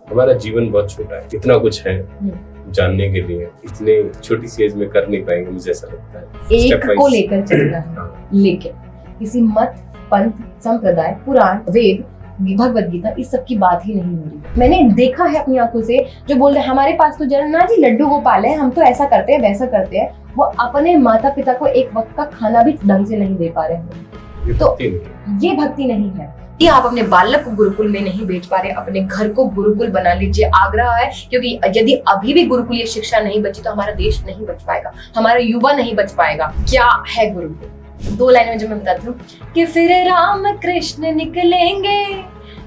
हमारा जीवन बहुत छोटा है, इतना कुछ है जानने के लिए, इतने छोटी सी एज में कर नहीं पाएंगे, मुझे ऐसा लगता है। एक को लेकर चलना है, लेकिन किसी मत, पंथ, संप्रदाय, पुराण, वेद, भगवत गीता, इस सब की बात ही नहीं हो रही। मैंने देखा है अपनी आंखों से, जो बोल रहे हमारे पास तो जन्ना जी लड्डू गोपाल है, हम तो ऐसा करते हैं वैसा करते हैं, वो अपने माता पिता को एक वक्त का खाना भी ढंग से नहीं दे पा रहे हैं। तो ये भक्ति नहीं है कि आप अपने बालक को गुरुकुल में नहीं भेज पा रहे, अपने घर को गुरुकुल बना लीजिए। आग्रह है, क्योंकि यदि अभी भी गुरुकुलीय शिक्षा नहीं बची तो हमारा देश नहीं बच पाएगा, हमारा युवा नहीं बच पाएगा। क्या है गुरुकुल? 2 लाइन में जो मैं बताती हूँ कि फिर राम कृष्ण निकलेंगे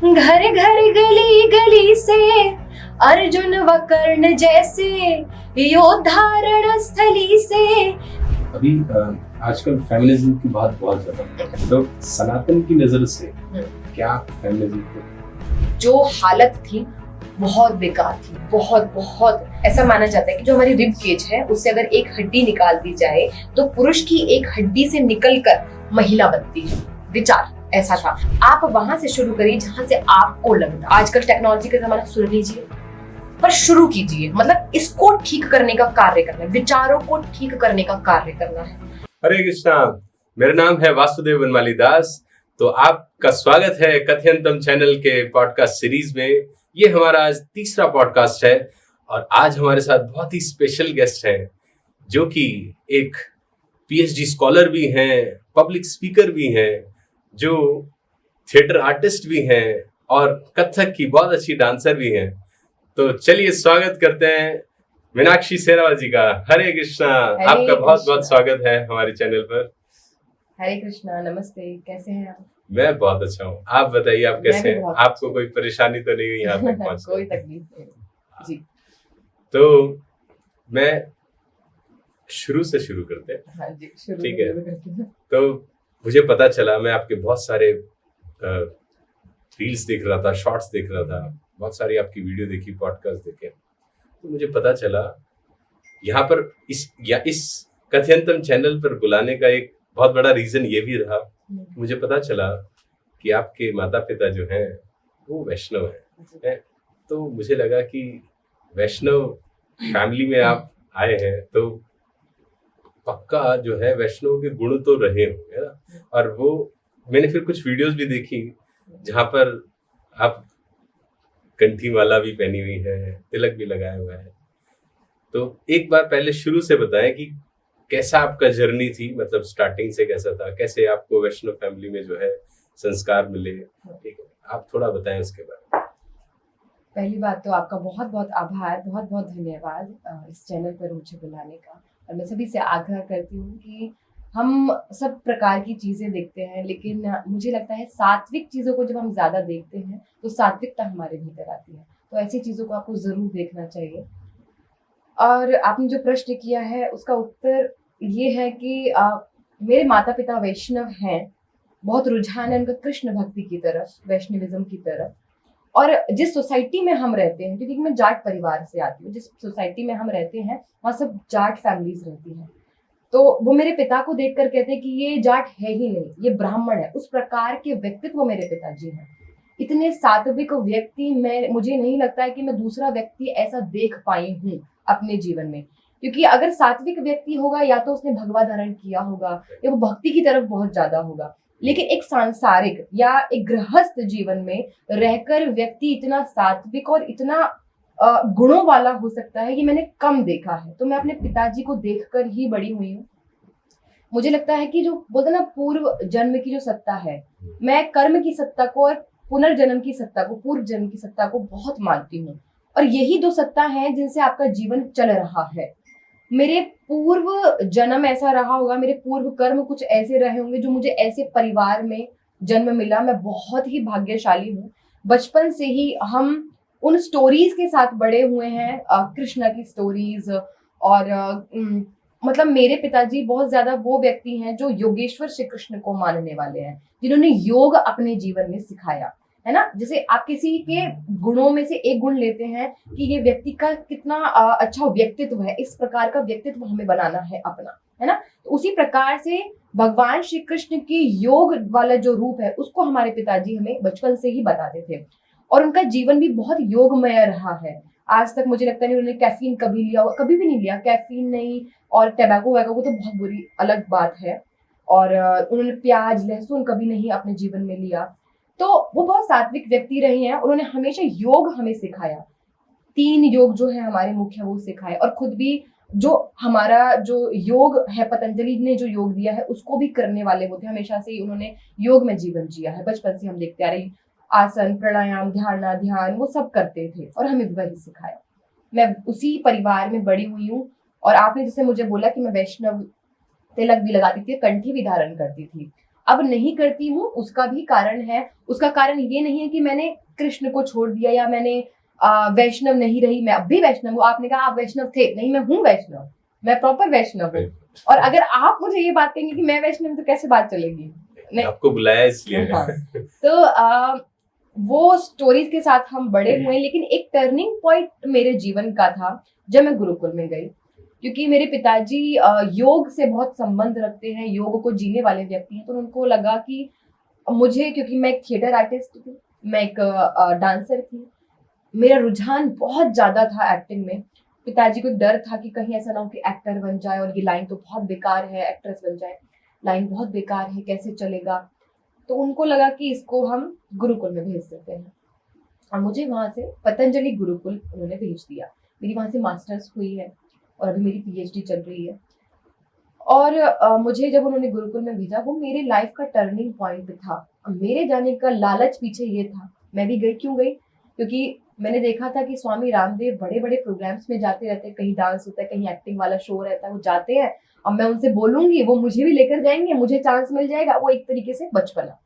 घर घर गली गली से, अर्जुन व कर्ण जैसे योद्धा रणस्थली से। अभी आजकल फेमिनिज्म की बात बहुत ज्यादा है, तो सनातन की नजर से क्या फेमिनिज्म को जो हालत थी बहुत बेकार थी, बहुत बहुत ऐसा माना जाता है कि जो हमारी रिब केज है उससे अगर एक हड्डी निकाल दी जाए तो पुरुष की एक हड्डी से निकलकर महिला बनती है। विचार ऐसा था। आप वहां से शुरू करिए जहां से आपको लगता। आजकल टेक्नोलॉजी का जमाना, सुन लीजिए, पर शुरू कीजिए। मतलब इसको ठीक करने का कार्य करना है, विचारों को ठीक करने का कार्य करना है। हरे कृष्णा, मेरा नाम है वासुदेव बनमाली दास। तो आपका स्वागत है कथयंतम चैनल के पॉडकास्ट सीरीज में। ये हमारा आज तीसरा पॉडकास्ट है और आज हमारे साथ बहुत ही स्पेशल गेस्ट हैं, जो कि एक पीएचडी स्कॉलर भी हैं, पब्लिक स्पीकर भी हैं, जो थिएटर आर्टिस्ट भी हैं और कथक की बहुत अच्छी डांसर भी हैं। तो चलिए स्वागत करते हैं मीनाक्षी सेरावत जी का। हरे कृष्णा, आपका बहुत बहुत स्वागत है हमारे चैनल पर। हरे कृष्णा, नमस्ते, कैसे हैं आप? मैं बहुत अच्छा हूँ, आप बताइए आप कैसे हैं? आपको कोई परेशानी तो नहीं हुई यहाँ तक पहुँचने? कोई तकलीफ नहीं जी। तो मैं शुरू से शुरू करते हैं। हाँ जी, शुरू ठीक है। तो मुझे पता चला, मैं आपके बहुत सारे रील्स देख रहा था, शॉर्ट्स देख रहा था, बहुत सारी आपकी वीडियो देखी, पॉडकास्ट देखे, तो मुझे पता चला यहाँ पर इस कथयंतम चैनल पर बुलाने का एक बहुत बड़ा रीजन ये भी रहा। मुझे पता चला कि आपके माता पिता जो हैं वो वैष्णव हैं, तो मुझे लगा कि वैष्णव फैमिली में आप आए हैं तो पक्का जो है वैष्णव के गुण तो रहे होंगे ना। और वो मैंने फिर कुछ वीडियोस भी देखी जहाँ पर आप कंठी माला भी पहनी हुई है, तिलक भी लगाया हुआ है। तो एक बार पहले शुरू से बताएं कि कैसा आपका जर्नी थी, मतलब स्टार्टिंग से कैसा था, कैसे आपको वैष्णव फैमिली में जो है संस्कार मिले। ठीक है, आप थोड़ा बताएं उसके बारे में। पहली बात तो आपका बहुत बहुत आभार, बहुत बहुत धन्यवाद इस चैनल पर मुझे बुलाने का। और मैं सभी से आग्रह करती हूँ कि हम सब प्रकार की चीज़ें देखते हैं, लेकिन मुझे लगता है सात्विक चीज़ों को जब हम ज़्यादा देखते हैं तो सात्विकता हमारे भीतर आती है। तो ऐसी चीज़ों को आपको ज़रूर देखना चाहिए। और आपने जो प्रश्न किया है उसका उत्तर ये है कि मेरे माता पिता वैष्णव हैं, बहुत रुझान है उनका कृष्ण भक्ति की तरफ, वैष्णविज्म की तरफ। और जिस सोसाइटी में हम रहते हैं, क्योंकि मैं जाट परिवार से आती हूँ, जिस सोसाइटी में हम रहते हैं वहाँ सब जाट फैमिलीज रहती हैं, तो वो मेरे पिता को देखकर कहते हैं कि ये जाट है ही नहीं, ये ब्राह्मण है। उस प्रकार के व्यक्तित्व मेरे पिताजी हैं। इतने सात्विक व्यक्ति मुझे नहीं लगता है कि मैं दूसरा व्यक्ति ऐसा देख पाई हूँ अपने जीवन में। क्योंकि अगर सात्विक व्यक्ति होगा या तो उसने भगवा धारण किया होगा या वो भक्ति की तरफ बहुत ज्यादा होगा, लेकिन एक सांसारिक या एक गृहस्थ जीवन में रहकर व्यक्ति इतना सात्विक और इतना गुणों वाला हो सकता है, ये मैंने कम देखा है। तो मैं अपने पिताजी को देखकर ही बड़ी हुई हूँ। मुझे लगता है कि जो बोलते ना पूर्व जन्म की जो सत्ता है, मैं कर्म की सत्ता को और पुनर्जन्म की सत्ता को, पूर्व जन्म की सत्ता को बहुत मानती हूँ। और यही 2 सत्ता है जिनसे आपका जीवन चल रहा है। मेरे पूर्व जन्म ऐसा रहा होगा, मेरे पूर्व कर्म कुछ ऐसे रहे होंगे जो मुझे ऐसे परिवार में जन्म मिला। मैं बहुत ही भाग्यशाली हूँ। बचपन से ही हम उन स्टोरीज के साथ बड़े हुए हैं, कृष्णा की स्टोरीज। और मतलब मेरे पिताजी बहुत ज्यादा वो व्यक्ति हैं जो योगेश्वर श्री कृष्ण को मानने वाले हैं, जिन्होंने योग अपने जीवन में सिखाया है ना। जैसे आप किसी के गुणों में से एक गुण लेते हैं कि ये व्यक्ति का कितना अच्छा व्यक्तित्व है, इस प्रकार का व्यक्तित्व हमें बनाना है अपना, है ना। तो उसी प्रकार से भगवान श्री कृष्ण के योग वाला जो रूप है उसको हमारे पिताजी हमें बचपन से ही बताते थे। और उनका जीवन भी बहुत योगमय रहा है। आज तक मुझे लगता नहीं उन्होंने कैफीन कभी लिया हो, कभी भी नहीं लिया, कैफीन नहीं। और टैबाको वैको को तो बहुत बुरी अलग बात है। और उन्होंने प्याज लहसुन कभी नहीं अपने जीवन में लिया। तो वो बहुत सात्विक व्यक्ति रहे हैं। उन्होंने हमेशा योग हमें सिखाया, 3 योग जो है हमारे मुख्य वो सिखाए। और खुद भी जो हमारा जो योग है, पतंजलि ने जो योग दिया है उसको भी करने वाले वो थे। हमेशा से ही उन्होंने योग में जीवन जिया है, बचपन से हम देखते आ रहे, आसन प्राणायाम ध्यान वो सब करते थे और हमें भी वही सिखाया। मैं उसी परिवार में बड़ी हुई हूँ। और आपने जैसे मुझे बोला कि मैं वैष्णव तिलक भी लगाती थी, कंठी भी धारण करती थी, अब नहीं करती हूँ। उसका भी कारण है। उसका कारण ये नहीं है कि मैंने कृष्ण को छोड़ दिया या मैंने वैष्णव नहीं रही। मैं अब भी वैष्णव हूँ। आपने कहा आप वैष्णव थे, नहीं, मैं हूँ वैष्णव, मैं प्रॉपर वैष्णव हूँ। और अगर आप मुझे ये बात कहेंगे कि मैं वैष्णव, तो कैसे बात चलेगी? नहीं, आपको बुलाया इसलिए। हाँ। तो वो स्टोरीज के साथ हम बड़े हुए, लेकिन एक टर्निंग पॉइंट मेरे जीवन का था जब मैं गुरुकुल में गई। क्योंकि मेरे पिताजी योग से बहुत संबंध रखते हैं, योग को जीने वाले व्यक्ति हैं। तो उनको लगा कि मुझे, क्योंकि मैं एक थिएटर आर्टिस्ट थी, मैं एक डांसर थी, मेरा रुझान बहुत ज्यादा था एक्टिंग में। पिताजी को डर था कि कहीं ऐसा ना हो कि एक्टर बन जाए और ये लाइन तो बहुत बेकार है, एक्ट्रेस बन जाए, लाइन बहुत बेकार है, कैसे चलेगा। तो उनको लगा कि इसको हम गुरुकुल में भेज देते हैं और मुझे वहां से पतंजलि गुरुकुल उन्होंने भेज दिया। मेरी वहां से मास्टर्स हुई है और अभी मेरी पीएचडी चल रही है। और मुझे जब उन्होंने गुरुकुल में भेजा, वो मेरे लाइफ का टर्निंग पॉइंट था। मेरे जाने का लालच पीछे ये था, मैं भी गई। क्यों गई? क्योंकि मैंने देखा था कि स्वामी रामदेव बड़े बड़े प्रोग्राम्स में जाते रहते हैं, कहीं डांस होता है, कहीं एक्टिंग वाला शो रहता है, वो जाते हैं। अब मैं उनसे बोलूंगी, वो मुझे भी लेकर जाएंगे, मुझे चांस मिल जाएगा। वो एक तरीके से बचपना।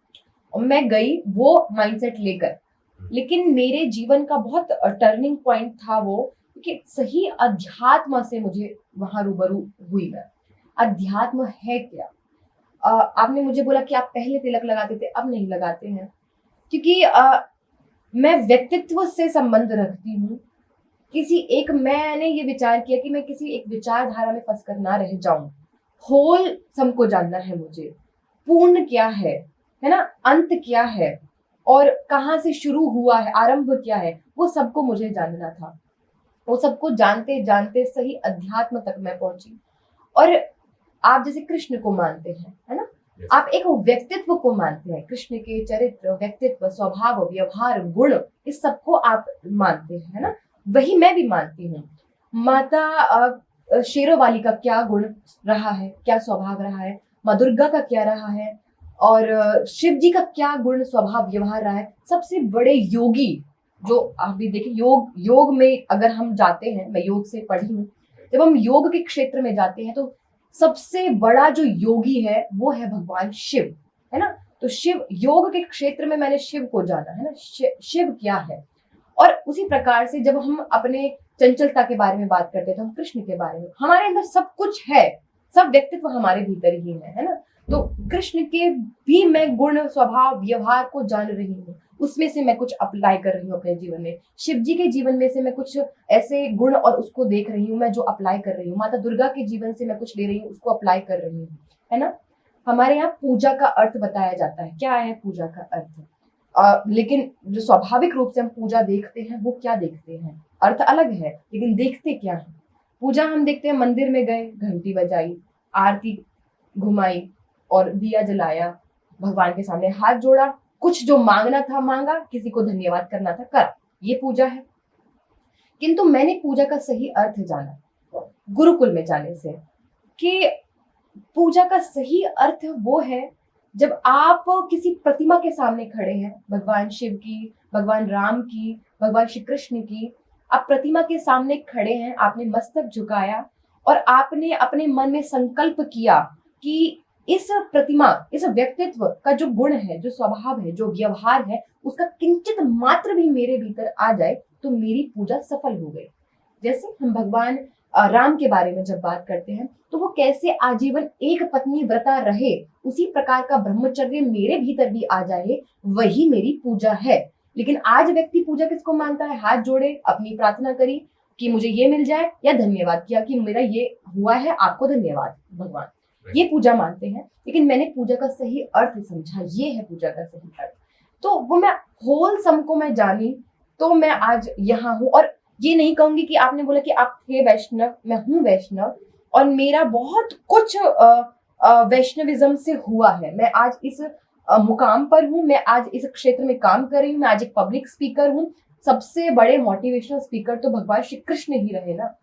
और मैं गई वो माइंडसेट लेकर। लेकिन मेरे जीवन का बहुत टर्निंग पॉइंट था वो, कि सही अध्यात्म से मुझे वहां रूबरू हुई मैं। अध्यात्म है क्या? आपने मुझे बोला कि आप पहले तिलक लगाते थे, अब नहीं लगाते हैं। क्योंकि मैं व्यक्तित्व से संबंध रखती हूँ। मैंने ये विचार किया कि मैं किसी एक विचारधारा में फंस कर ना रह जाऊं। होल सम को जानना है मुझे, पूर्ण क्या है ना, अंत क्या है, और कहाँ से शुरू हुआ है, आरंभ क्या है, वो सबको मुझे जानना था। वो सबको जानते जानते सही अध्यात्म तक मैं पहुंची। और आप जैसे कृष्ण को मानते हैं, है ना, आप एक व्यक्तित्व को मानते हैं, कृष्ण के चरित्र, व्यक्तित्व, स्वभाव, व्यवहार, गुण, इस सबको आप मानते हैं, है ना। वही मैं भी मानती हूँ। माता शेरोवाली का क्या गुण रहा है, क्या स्वभाव रहा है, माँ दुर्गा का क्या रहा है, और शिव जी का क्या गुण स्वभाव व्यवहार रहा है। सबसे बड़े योगी जो आप भी देखिए, योग में अगर हम जाते हैं, मैं योग से पढ़ी हूँ, जब हम योग के क्षेत्र में जाते हैं तो सबसे बड़ा जो योगी है वो है भगवान शिव, है ना। तो शिव, योग के क्षेत्र में मैंने शिव को जाना, है ना, शिव क्या है। और उसी प्रकार से जब हम अपने चंचलता के बारे में बात करते हैं तो हम कृष्ण के बारे में, हमारे अंदर सब कुछ है, सब व्यक्तित्व हमारे भीतर ही है ना। तो कृष्ण के भी मैं गुण, स्वभाव, व्यवहार को जान रही हूँ, उसमें से मैं कुछ अप्लाई कर रही हूँ अपने जीवन में। शिव जी के जीवन में से मैं कुछ ऐसे गुण और उसको देख रही हूँ, मैं जो अप्लाई कर रही हूँ। माता दुर्गा के जीवन से मैं कुछ ले रही हूँ, उसको अप्लाई कर रही हूँ, है ना। हमारे यहाँ पूजा का अर्थ बताया जाता है, क्या है पूजा का अर्थ। लेकिन जो स्वाभाविक रूप से हम पूजा देखते हैं, वो क्या देखते हैं, अर्थ अलग है, लेकिन देखते क्या है। पूजा हम देखते हैं, मंदिर में गए, घंटी बजाई, आरती घुमाई और दिया जलाया, भगवान के सामने हाथ जोड़ा, कुछ जो मांगना था मांगा, किसी को धन्यवाद करना था करा, ये पूजा है। किंतु मैंने पूजा का सही अर्थ जाना गुरुकुल में जाने से, कि पूजा का सही अर्थ वो है जब आप किसी प्रतिमा के सामने खड़े हैं, भगवान शिव की, भगवान राम की, भगवान श्री कृष्ण की, आप प्रतिमा के सामने खड़े हैं, आपने मस्तक झुकाया और आपने अपने मन में संकल्प किया कि इस प्रतिमा, इस व्यक्तित्व का जो गुण है, जो स्वभाव है, जो व्यवहार है, उसका किंचित मात्र भी मेरे भीतर आ जाए तो मेरी पूजा सफल हो गई। जैसे हम भगवान राम के बारे में जब बात करते हैं तो वो कैसे आजीवन एक पत्नी व्रता रहे, उसी प्रकार का ब्रह्मचर्य मेरे भीतर भी आ जाए, वही मेरी पूजा है। लेकिन आज व्यक्ति पूजा किसको मानता है? हाथ जोड़े, अपनी प्रार्थना करी कि मुझे ये मिल जाए, या धन्यवाद किया कि मेरा ये हुआ है, आपको धन्यवाद भगवान, ये पूजा मानते हैं। लेकिन मैंने पूजा का सही अर्थ समझा, ये है पूजा का सही अर्थ। तो वो मैं होलसम को मैं जानी, तो मैं आज यहाँ हूँ। और ये नहीं कहूंगी कि आपने बोला कि आप थे वैष्णव, मैं हूँ वैष्णव, और मेरा बहुत कुछ वैष्णविज्म से हुआ है। मैं आज इस मुकाम पर हूँ, मैं आज इस क्षेत्र में काम कर रही हूँ, मैं आज एक पब्लिक स्पीकर हूँ। सबसे बड़े मोटिवेशनल स्पीकर तो भगवान श्री कृष्ण ही रहे ना।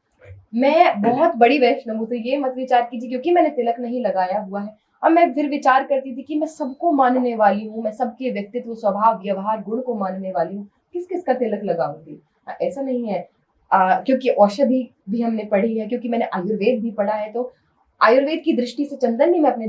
मैं बहुत बड़ी वैष्णव हूँ, तो ये मत विचार कीजिए क्योंकि मैंने तिलक नहीं लगाया हुआ है। अब मैं फिर विचार करती थी कि मैं सबको मानने वाली हूँ, मैं सबके व्यक्तित्व, स्वभाव, व्यवहार, गुण को मानने वाली हूँ, किस किस का तिलक लगाऊंगी। ऐसा नहीं है। क्योंकि औषधि भी हमने पढ़ी है, क्योंकि मैंने आयुर्वेद भी पढ़ा है, तो आयुर्वेद की दृष्टि से चंदन भी मैं अपने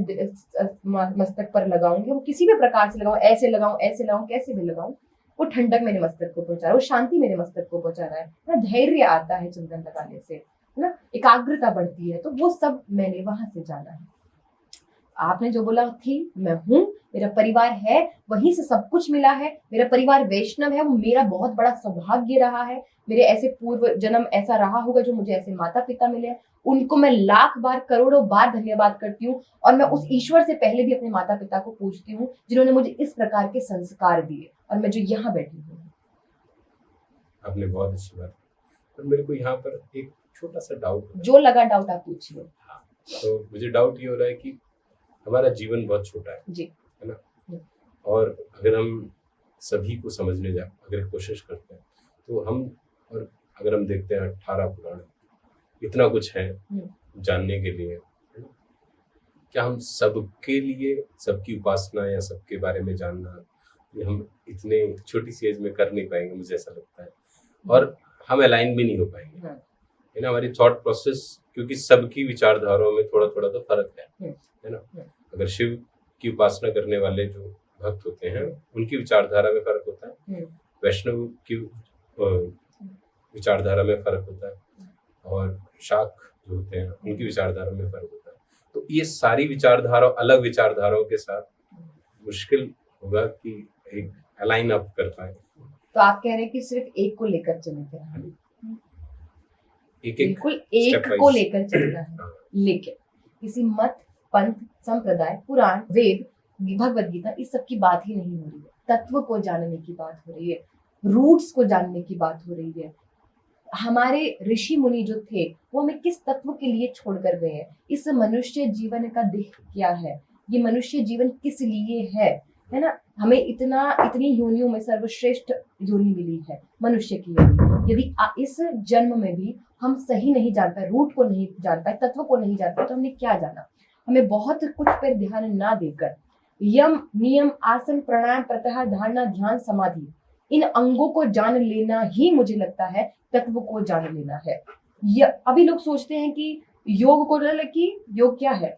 मस्तक पर लगाऊंगी। वो किसी भी प्रकार से लगाऊं, ऐसे लगाऊं, कैसे भी लगाऊं, वो ठंडक मेरे मस्तक को पहुंचा रहा है, वो शांति मेरे मस्तक को पहुंचा रहा है ना। धैर्य आता है चंदन लगाने से, है ना, एकाग्रता बढ़ती है। तो वो सब मैंने वहां से जाना है। आपने जो बोला थी, मैं हूँ, मेरा परिवार है, वहीं से सब कुछ मिला है। मेरा परिवार वैष्णव है, वो मेरा बहुत बड़ा सौभाग्य रहा है। मेरे ऐसे पूर्व जन्म ऐसा रहा होगा जो मुझे ऐसे माता पिता मिले हैं, उनको मैं लाख बार, करोड़ों बार धन्यवाद करती हूँ। और मैं उस ईश्वर से पहले भी अपने माता पिता को पूजती हूँ जिन्होंने मुझे इस प्रकार के संस्कार दिए, और मैं जो यहाँ बैठी हूँ। आपने बहुत अच्छी बात की। पर मेरे को यहाँ पर एक छोटा सा डाउट जो लगा डाउट आप पूछिए। हाँ, तो मुझे डाउट ये हो रहा है कि हमारा जीवन बहुत छोटा है जी। है ना, और अगर हम सभी को समझने जा अगर कोशिश करते हैं तो हम, और अगर हम देखते हैं 18 पुराण, इतना कुछ है जानने के लिए, है ना? क्या हम सबके लिए सबकी उपासना या सबके बारे में जानना ये हम इतने छोटी सी एज में कर नहीं पाएंगे, मुझे ऐसा लगता है। और हम अलाइन भी नहीं हो पाएंगे, है ना, हमारी थॉट प्रोसेस, क्योंकि सबकी विचारधाराओं में थोड़ा थोड़ा तो फर्क है ना। अगर शिव की उपासना करने वाले जो भक्त होते हैं उनकी विचारधारा में फर्क होता है, वैष्णव की विचारधारा में फर्क होता है, और शाक्त जो होते हैं उनकी विचारधारा में फर्क होता है। तो ये सारी विचारधारा, अलग विचारधाराओं के साथ मुश्किल होगा कि एक अलाइन अप कर पाए। तो आप कह रहे हैं कि सिर्फ एक को लेकर चलेंगे? बिल्कुल एक को लेकर चलना है, लेकिन किसी मत, पंथ, संप्रदाय, पुराण, वेद, भगवद गीता, इस सब की बात ही नहीं हो रही है। तत्व को जानने की बात हो रही है, रूट्स को जानने की बात हो रही है। हमारे ऋषि मुनि जो थे वो हमें किस तत्व के लिए छोड़कर गए हैं? इस मनुष्य जीवन का देह क्या है? ये मनुष्य जीवन किस लिए है ना? हमें इतनी योनियों में सर्वश्रेष्ठ योनि मिली है, मनुष्य की योनि। यदि इस जन्म में भी हम सही नहीं जान पाए, रूट को नहीं जान पाए, तत्व को नहीं जान पाए, तो हमने क्या जाना? हमें बहुत कुछ पर ध्यान ना देकर यम, नियम, आसन, प्राणायाम, प्रत्याहार, धारणा, ध्यान, समाधि, इन अंगों को जान लेना ही मुझे लगता है तत्व को जान लेना है। अभी लोग सोचते हैं कि योग को कि योग क्या है?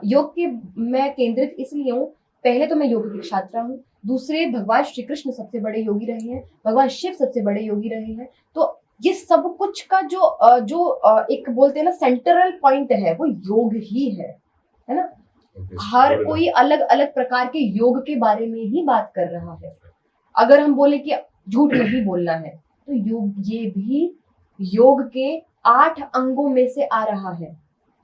योग के मैं केंद्रित इसलिए हूँ, पहले तो मैं योग की छात्रा हूँ, दूसरे भगवान श्री कृष्ण सबसे बड़े योगी रहे हैं, भगवान शिव सबसे बड़े योगी रहे हैं। तो ये सब कुछ का जो एक बोलते हैं ना सेंट्रल पॉइंट है, वो योग ही है ना। हर कोई अलग अलग प्रकार के योग के बारे में ही बात कर रहा है। अगर हम बोले कि झूठ नहीं बोलना है, तो योग, ये भी योग के 8 अंगों में से आ रहा है।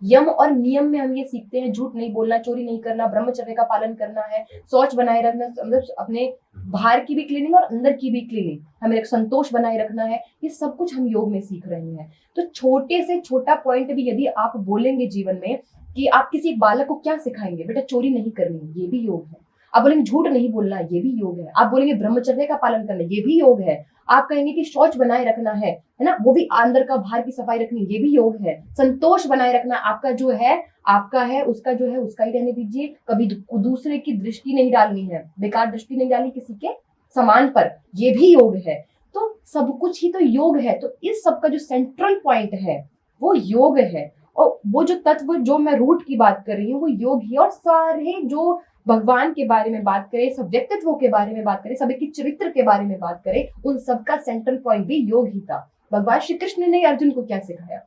यम और नियम में हम ये सीखते हैं, झूठ नहीं बोलना, चोरी नहीं करना, ब्रह्मचर्य का पालन करना है, शौच बनाए रखना, मतलब अपने बाहर की भी क्लीनिंग और अंदर की भी क्लीनिंग, हमें एक संतोष बनाए रखना है। ये सब कुछ हम योग में सीख रहे हैं। तो छोटे से छोटा पॉइंट भी यदि आप बोलेंगे जीवन में कि आप किसी बालक को क्या सिखाएंगे, बेटा चोरी नहीं करनी, ये भी योग है। आप बोलेंगे झूठ नहीं बोलना, ये भी योग है। आप बोलेंगे ब्रह्मचर्य का पालन करना, ये भी योग है। आप कहेंगे कि शौच बनाए रखना है ना, वो भी अंदर का बाहर की सफाई रखनी, ये भी योग है। संतोष बनाए रखना, आपका जो है आपका है, उसका जो है उसका ही रहने दीजिए, कभी दूसरे की दृष्टि नहीं डालनी है, बेकार दृष्टि नहीं डालनी किसी के समान पर, ये भी योग है। तो सब कुछ ही तो योग है। तो इस सब का जो सेंट्रल पॉइंट है वो योग है, और वो जो तत्व जो मैं रूट की बात कर रही हूँ वो योग ही। और सारे जो भगवान के बारे में बात करें, सब व्यक्तित्व के बारे में बात करें, सभी की चरित्र के बारे में बात करें, उन सबका सेंट्रल पॉइंट भी योग ही था। भगवान श्री कृष्ण ने अर्जुन को क्या सिखाया?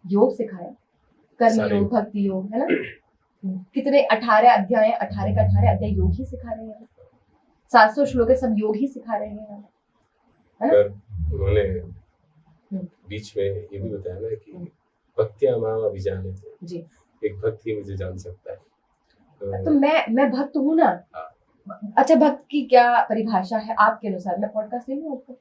योग सिखाया, कर्म योग, भक्ति योग, है ना। कितने 18 अध्याय, 18 का 18 अध्याय योग ही सिखा रहे हैं। 700 श्लोक सब योग ही सिखा रहे हैं, है ना। उन्होंने बीच में ये भी बताया ना कि भक्तियां माम अभिजाने जी, एक भक्त ही मुझे जान सकता है। तो मैं भक्त हूँ ना, अच्छा, भक्त की क्या परिभाषा है आपके अनुसार? मैं पॉडकास्ट नहीं हूँ आपको।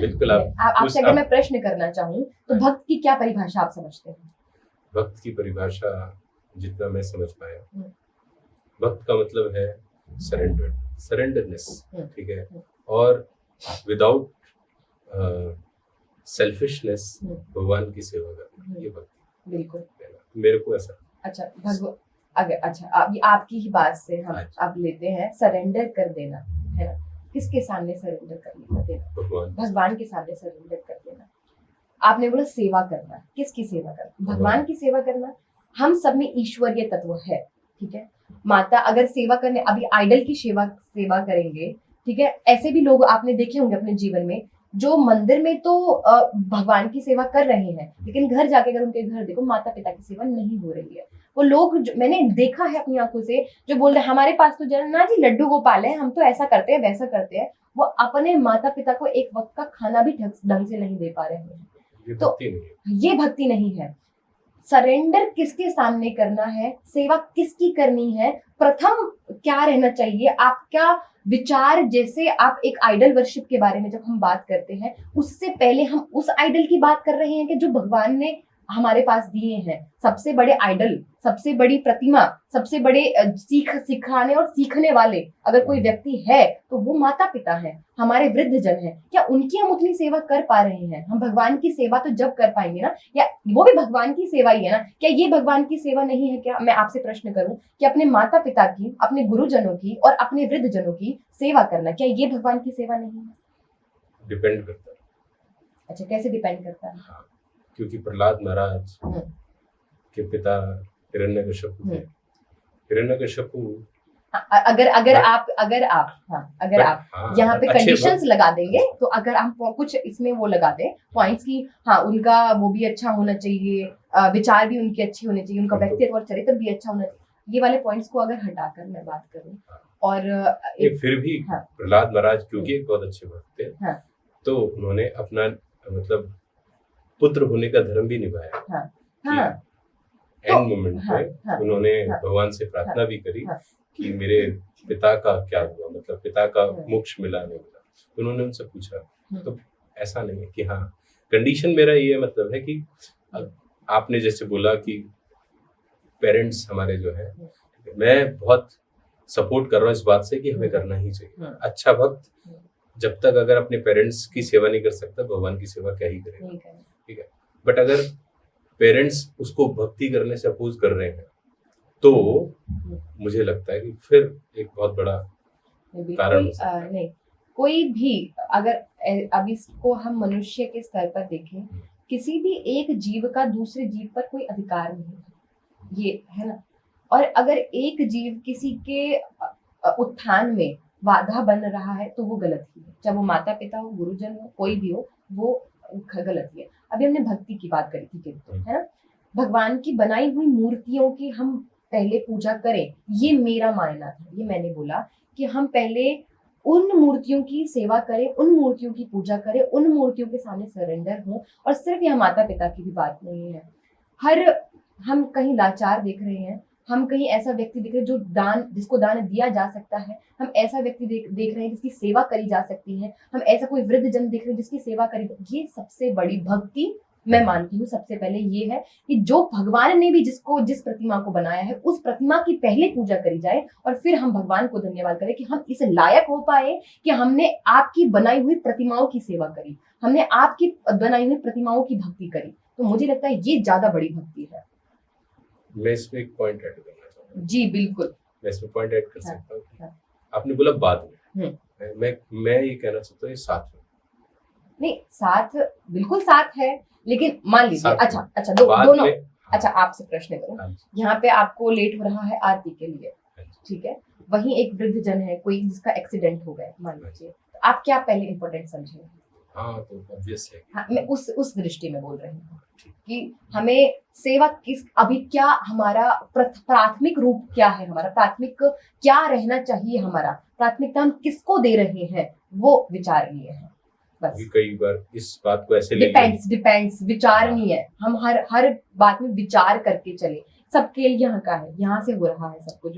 बिल्कुल आपसे अगर मैं प्रश्न करना चाहूँ तो भक्त की क्या परिभाषा आप समझते हैं? भक्त की परिभाषा जितना मैं समझ पाया, भक्त का मतलब है सरेंडरनेस, ठीक है, और विदाउट सेल्फिशनेस भगवान की सेवा करना, ये भक्ति। बिल्कुल, मेरे को ऐसा। अच्छा, अगर अच्छा अभी आपकी ही बात से हम अब लेते हैं सरेंडर कर देना, है ना? किसके सामने सरेंडर कर देना? भगवान के सामने सरेंडर कर देना। आपने बोला सेवा करना, किसकी सेवा करना? भगवान की सेवा करना। हम सब में ईश्वरीय तत्व है, ठीक है। माता अगर सेवा करने, अभी आइडल की सेवा करेंगे, ठीक है, ऐसे भी लोग आपने देखे होंगे अपने जीवन में, जो मंदिर में तो भगवान की सेवा कर रहे हैं, लेकिन घर जाके अगर उनके घर देखो माता पिता की सेवा नहीं हो रही है। वो लोग मैंने देखा है अपनी आंखों से, जो बोल रहे हैं हमारे पास तो ना जी लड्डू गोपाल है, हम तो ऐसा करते हैं वैसा करते हैं। वो अपने माता पिता को एक वक्त का खाना भी ढंग से नहीं दे पा रहे हैं। तो ये भक्ति नहीं है। सरेंडर किसके सामने करना है, सेवा किसकी करनी है, प्रथम क्या रहना चाहिए आपका विचार। जैसे आप एक आइडल वर्शिप के बारे में जब हम बात करते हैं, उससे पहले हम उस आइडल की बात कर रहे हैं कि जो भगवान ने हमारे पास दिए हैं। सबसे बड़े आइडल, सबसे बड़ी प्रतिमा, सबसे बड़े सिखाने और सीखने वाले अगर कोई व्यक्ति है तो वो माता पिता है, हमारे वृद्ध जन है। क्या उनकी हम उतनी सेवा कर पा रहे हैं? हम भगवान की सेवा तो जब कर पाएंगे ना, या वो भी भगवान की सेवा ही है ना? क्या ये भगवान की सेवा नहीं है? क्या मैं आपसे प्रश्न करूं कि अपने माता पिता की, अपने गुरुजनों की और अपने वृद्ध जनों की सेवा करना, क्या ये भगवान की सेवा नहीं है? डिपेंड करता है। अच्छा, कैसे डिपेंड करता है? हाँ, क्योंकि प्रहलाद महाराज के पिता हिरण्यकश्यपु थे। हिरण्यकश्यपु अगर आप यहाँ पे कंडीशंस लगा देंगे, तो अगर हम कुछ इसमें वो लगा दें पॉइंट्स की, हाँ उनका वो भी अच्छा होना चाहिए, विचार भी उनके अच्छे होने चाहिए, उनका व्यक्तित्व और चरित्र भी अच्छा होना चाहिए, ये वाले पॉइंट्स को अगर हटाकर मैं बात करूं, और फिर भी प्रहलाद महाराज क्योंकि एक बहुत अच्छे भक्त थे, तो उन्होंने अपना मतलब पुत्र होने का धर्म भी निभाया। एंड मोमेंट में उन्होंने भगवान से प्रार्थना भी करी कि मेरे पिता का क्या हुआ, मतलब पिता का मोक्ष मिला नहीं मिला। उन्होंने उनसे पूछा, तो ऐसा नहीं है कि हाँ कंडीशन मेरा ये मतलब है कि आपने जैसे बोला कि पेरेंट्स हमारे जो है, मैं बहुत सपोर्ट कर रहा हूँ इस बात से कि हमें करना ही चाहिए। अच्छा भक्त जब तक अगर अपने पेरेंट्स की सेवा नहीं कर सकता, भगवान की सेवा क्या ही करेगा, ठीक है। बट अगर पेरेंट्स उसको भक्ति करने से अपोज कर रहे हैं, तो मुझे लगता है कि फिर एक बहुत बड़ा कारण नहीं, कोई भी अगर अब इसको हम मनुष्य के स्तर पर देखें, किसी भी एक जीव का दूसरे जीव पर कोई अधिकार नहीं है, ये है ना। और अगर एक जीव किसी के उत्थान में बाधा बन रहा है तो वो गलत ही है, चाहे वो माता पिता हो, गुरुजन हो, कोई भी हो, वो गलत ही है। अभी हमने भक्ति की बात करी थी, है ना। भगवान की बनाई हुई मूर्तियों की हम पहले पूजा करें, ये मेरा मानना था। ये मैंने बोला कि हम पहले उन मूर्तियों की सेवा करें, उन मूर्तियों की पूजा करें, उन मूर्तियों के सामने सरेंडर हो। और सिर्फ यह माता पिता की भी बात नहीं है, हम कहीं लाचार देख रहे हैं, हम कहीं ऐसा व्यक्ति देख रहे हैं जो जिसको दान दिया जा सकता है, हम ऐसा व्यक्ति देख रहे हैं जिसकी सेवा करी जा सकती है, हम ऐसा कोई वृद्ध जन देख रहे हैं जिसकी सेवा करी। ये सबसे बड़ी भक्ति मैं मानती हूँ। सबसे पहले ये है कि जो भगवान ने भी जिस प्रतिमा को बनाया है, उस प्रतिमा की पहले पूजा करी जाए और फिर हम भगवान को धन्यवाद करें कि हम इस लायक हो पाए कि हमने आपकी बनाई हुई प्रतिमाओं की सेवा करी, हमने आपकी बनाई हुई प्रतिमाओं की भक्ति करी। तो मुझे लगता है ये ज्यादा बड़ी भक्ति है। मैं इसमें एक पॉइंट ऐड करना चाहूँगा। जी बिल्कुल, मैं इसमें पॉइंट ऐड कर सकता हूँ। आपने बोला बाद में, मैं ये कहना चाहता हूँ साथ में नहीं, साथ बिल्कुल साथ है, लेकिन मान लीजिए अच्छा दोनों। अच्छा, आपसे प्रश्न करूं, यहाँ पे आपको लेट हो रहा है आरती के लिए, ठीक है, वहीं एक वृद्ध जन है कोई जिसका एक्सीडेंट हो गया मान लीजिए, तो आप क्या पहले इम्पोर्टेंट समझेंगे? हाँ तो ऑब्वियस है। हाँ, मैं उस दृष्टि में बोल रही हूँ कि हमें सेवा अभी क्या हमारा प्राथमिक रूप क्या है, हमारा प्राथमिक क्या रहना चाहिए, हमारा प्राथमिकता हम किसको दे रहे हैं, वो विचार लिए है बस। कई बार इस बात को ऐसे डिपेंड्स विचार नहीं है, हम हर बात में विचार करके चले। सब खेल यहाँ का है, यहाँ से हो रहा है सब कुछ,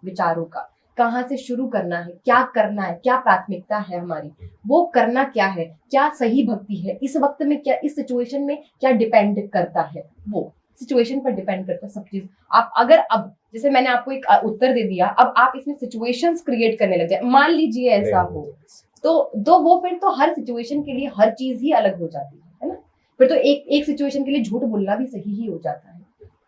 विचारों का। कहाँ से शुरू करना है, क्या करना है, क्या प्राथमिकता है हमारी, वो करना क्या है, क्या सही भक्ति है, इस वक्त में क्या, इस सिचुएशन में क्या डिपेंड करता है, वो सिचुएशन पर डिपेंड करता है सब चीज। आप अगर अब जैसे मैंने आपको एक उत्तर दे दिया, अब आप इसमें सिचुएशंस क्रिएट करने लग जाए, मान लीजिए ऐसा हो, तो वो फिर तो हर सिचुएशन के लिए हर चीज ही अलग हो जाती है ना। फिर तो एक सिचुएशन के लिए झूठ बोलना भी सही ही हो जाता है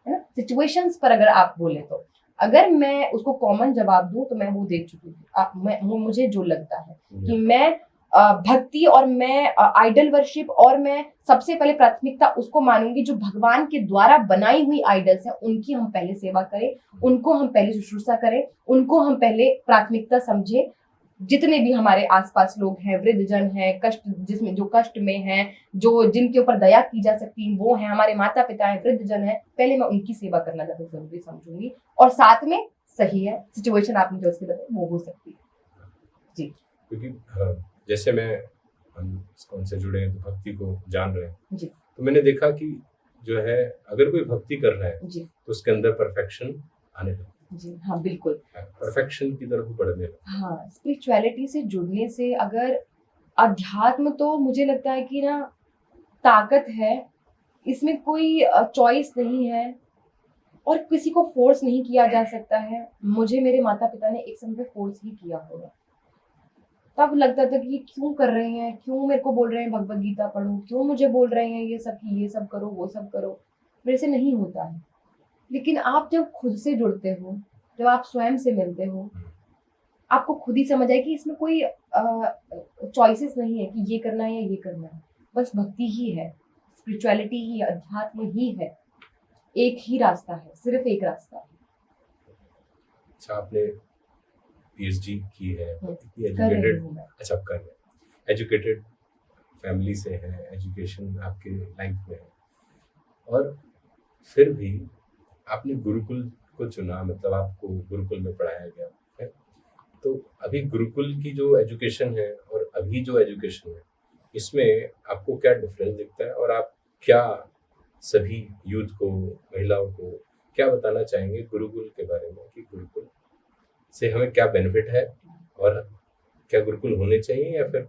ना। सिचुएशंस पर अगर आप बोले तो अगर मैं उसको कॉमन जवाब दूं तो मैं वो दे चुकी हूँ। मुझे जो लगता है कि मैं भक्ति और मैं आइडल वर्शिप, और मैं सबसे पहले प्राथमिकता उसको मानूंगी जो भगवान के द्वारा बनाई हुई आइडल्स हैं, उनकी हम पहले सेवा करें, उनको हम पहले शुश्रूषा करें, उनको हम पहले प्राथमिकता समझे। जितने भी हमारे आसपास लोग हैं, वृद्धजन हैं, कष्ट जिसमें जो कष्ट में हैं, जो जिनके ऊपर दया की जा सकती है वो हैं, हमारे माता पिता हैं, वृद्धजन हैं, पहले मैं उनकी सेवा करना ज्यादा जरूरी समझूंगी। और साथ में सही है सिचुएशन आपने जो उसकी बताई वो हो सकती है जी। क्योंकि जैसे हम ISKCON से जुड़े हैं तो भक्ति को जान रहे हैं जी। तो मैंने देखा कि जो है अगर कोई भक्ति कर रहा है जी। तो उसके अंदर परफेक्शन आने लगता है। जी हाँ बिल्कुल, परफेक्शन की तरफ बढ़ने लगता है। हाँ, स्पिरिचुअलिटी से जुड़ने से अगर अध्यात्म, तो मुझे लगता है कि ना ताकत है, इसमें कोई चॉइस नहीं है और किसी को फोर्स नहीं किया जा सकता है। मुझे मेरे माता पिता ने एक समय पे फोर्स ही किया होगा, तब लगता था कि क्यों कर रहे हैं, क्यों मेरे को बोल रहे हैं भगवत गीता पढ़ो, क्यों मुझे बोल रहे हैं ये सब कि ये सब करो वो सब करो, मेरे से नहीं होता है। लेकिन आप जब खुद से जुड़ते हो, जब आप स्वयं से मिलते हो, आपको खुद ही समझ आए कि इसमें कोई चॉइसेस नहीं है कि ये करना है या ये करना है, बस भक्ति ही है, स्पिरिचुअलिटी ही, अध्यात्म ही है, एक ही रास्ता है, सिर्फ एक रास्ता है। अच्छा, आपने PhD की है, इतनी कर रही एजुकेटेड, हूँ मैं। अच्छा आप कर रहे हैं, एजुकेटेड फैमिली से है, एजुकेशन आपके लाइफ में है, और फिर भी आपने गुरुकुल को चुना, मतलब आपको गुरुकुल में पढ़ाया गया है। तो अभी गुरुकुल की जो एजुकेशन है और अभी जो एजुकेशन है, इसमें आपको क्या डिफरेंस दिखता है, और आप क्या सभी यूथ को, महिलाओं को क्या बताना चाहेंगे गुरुकुल के बारे में, कि गुरुकुल से हमें क्या बेनिफिट है, और क्या गुरुकुल होने चाहिए, या फिर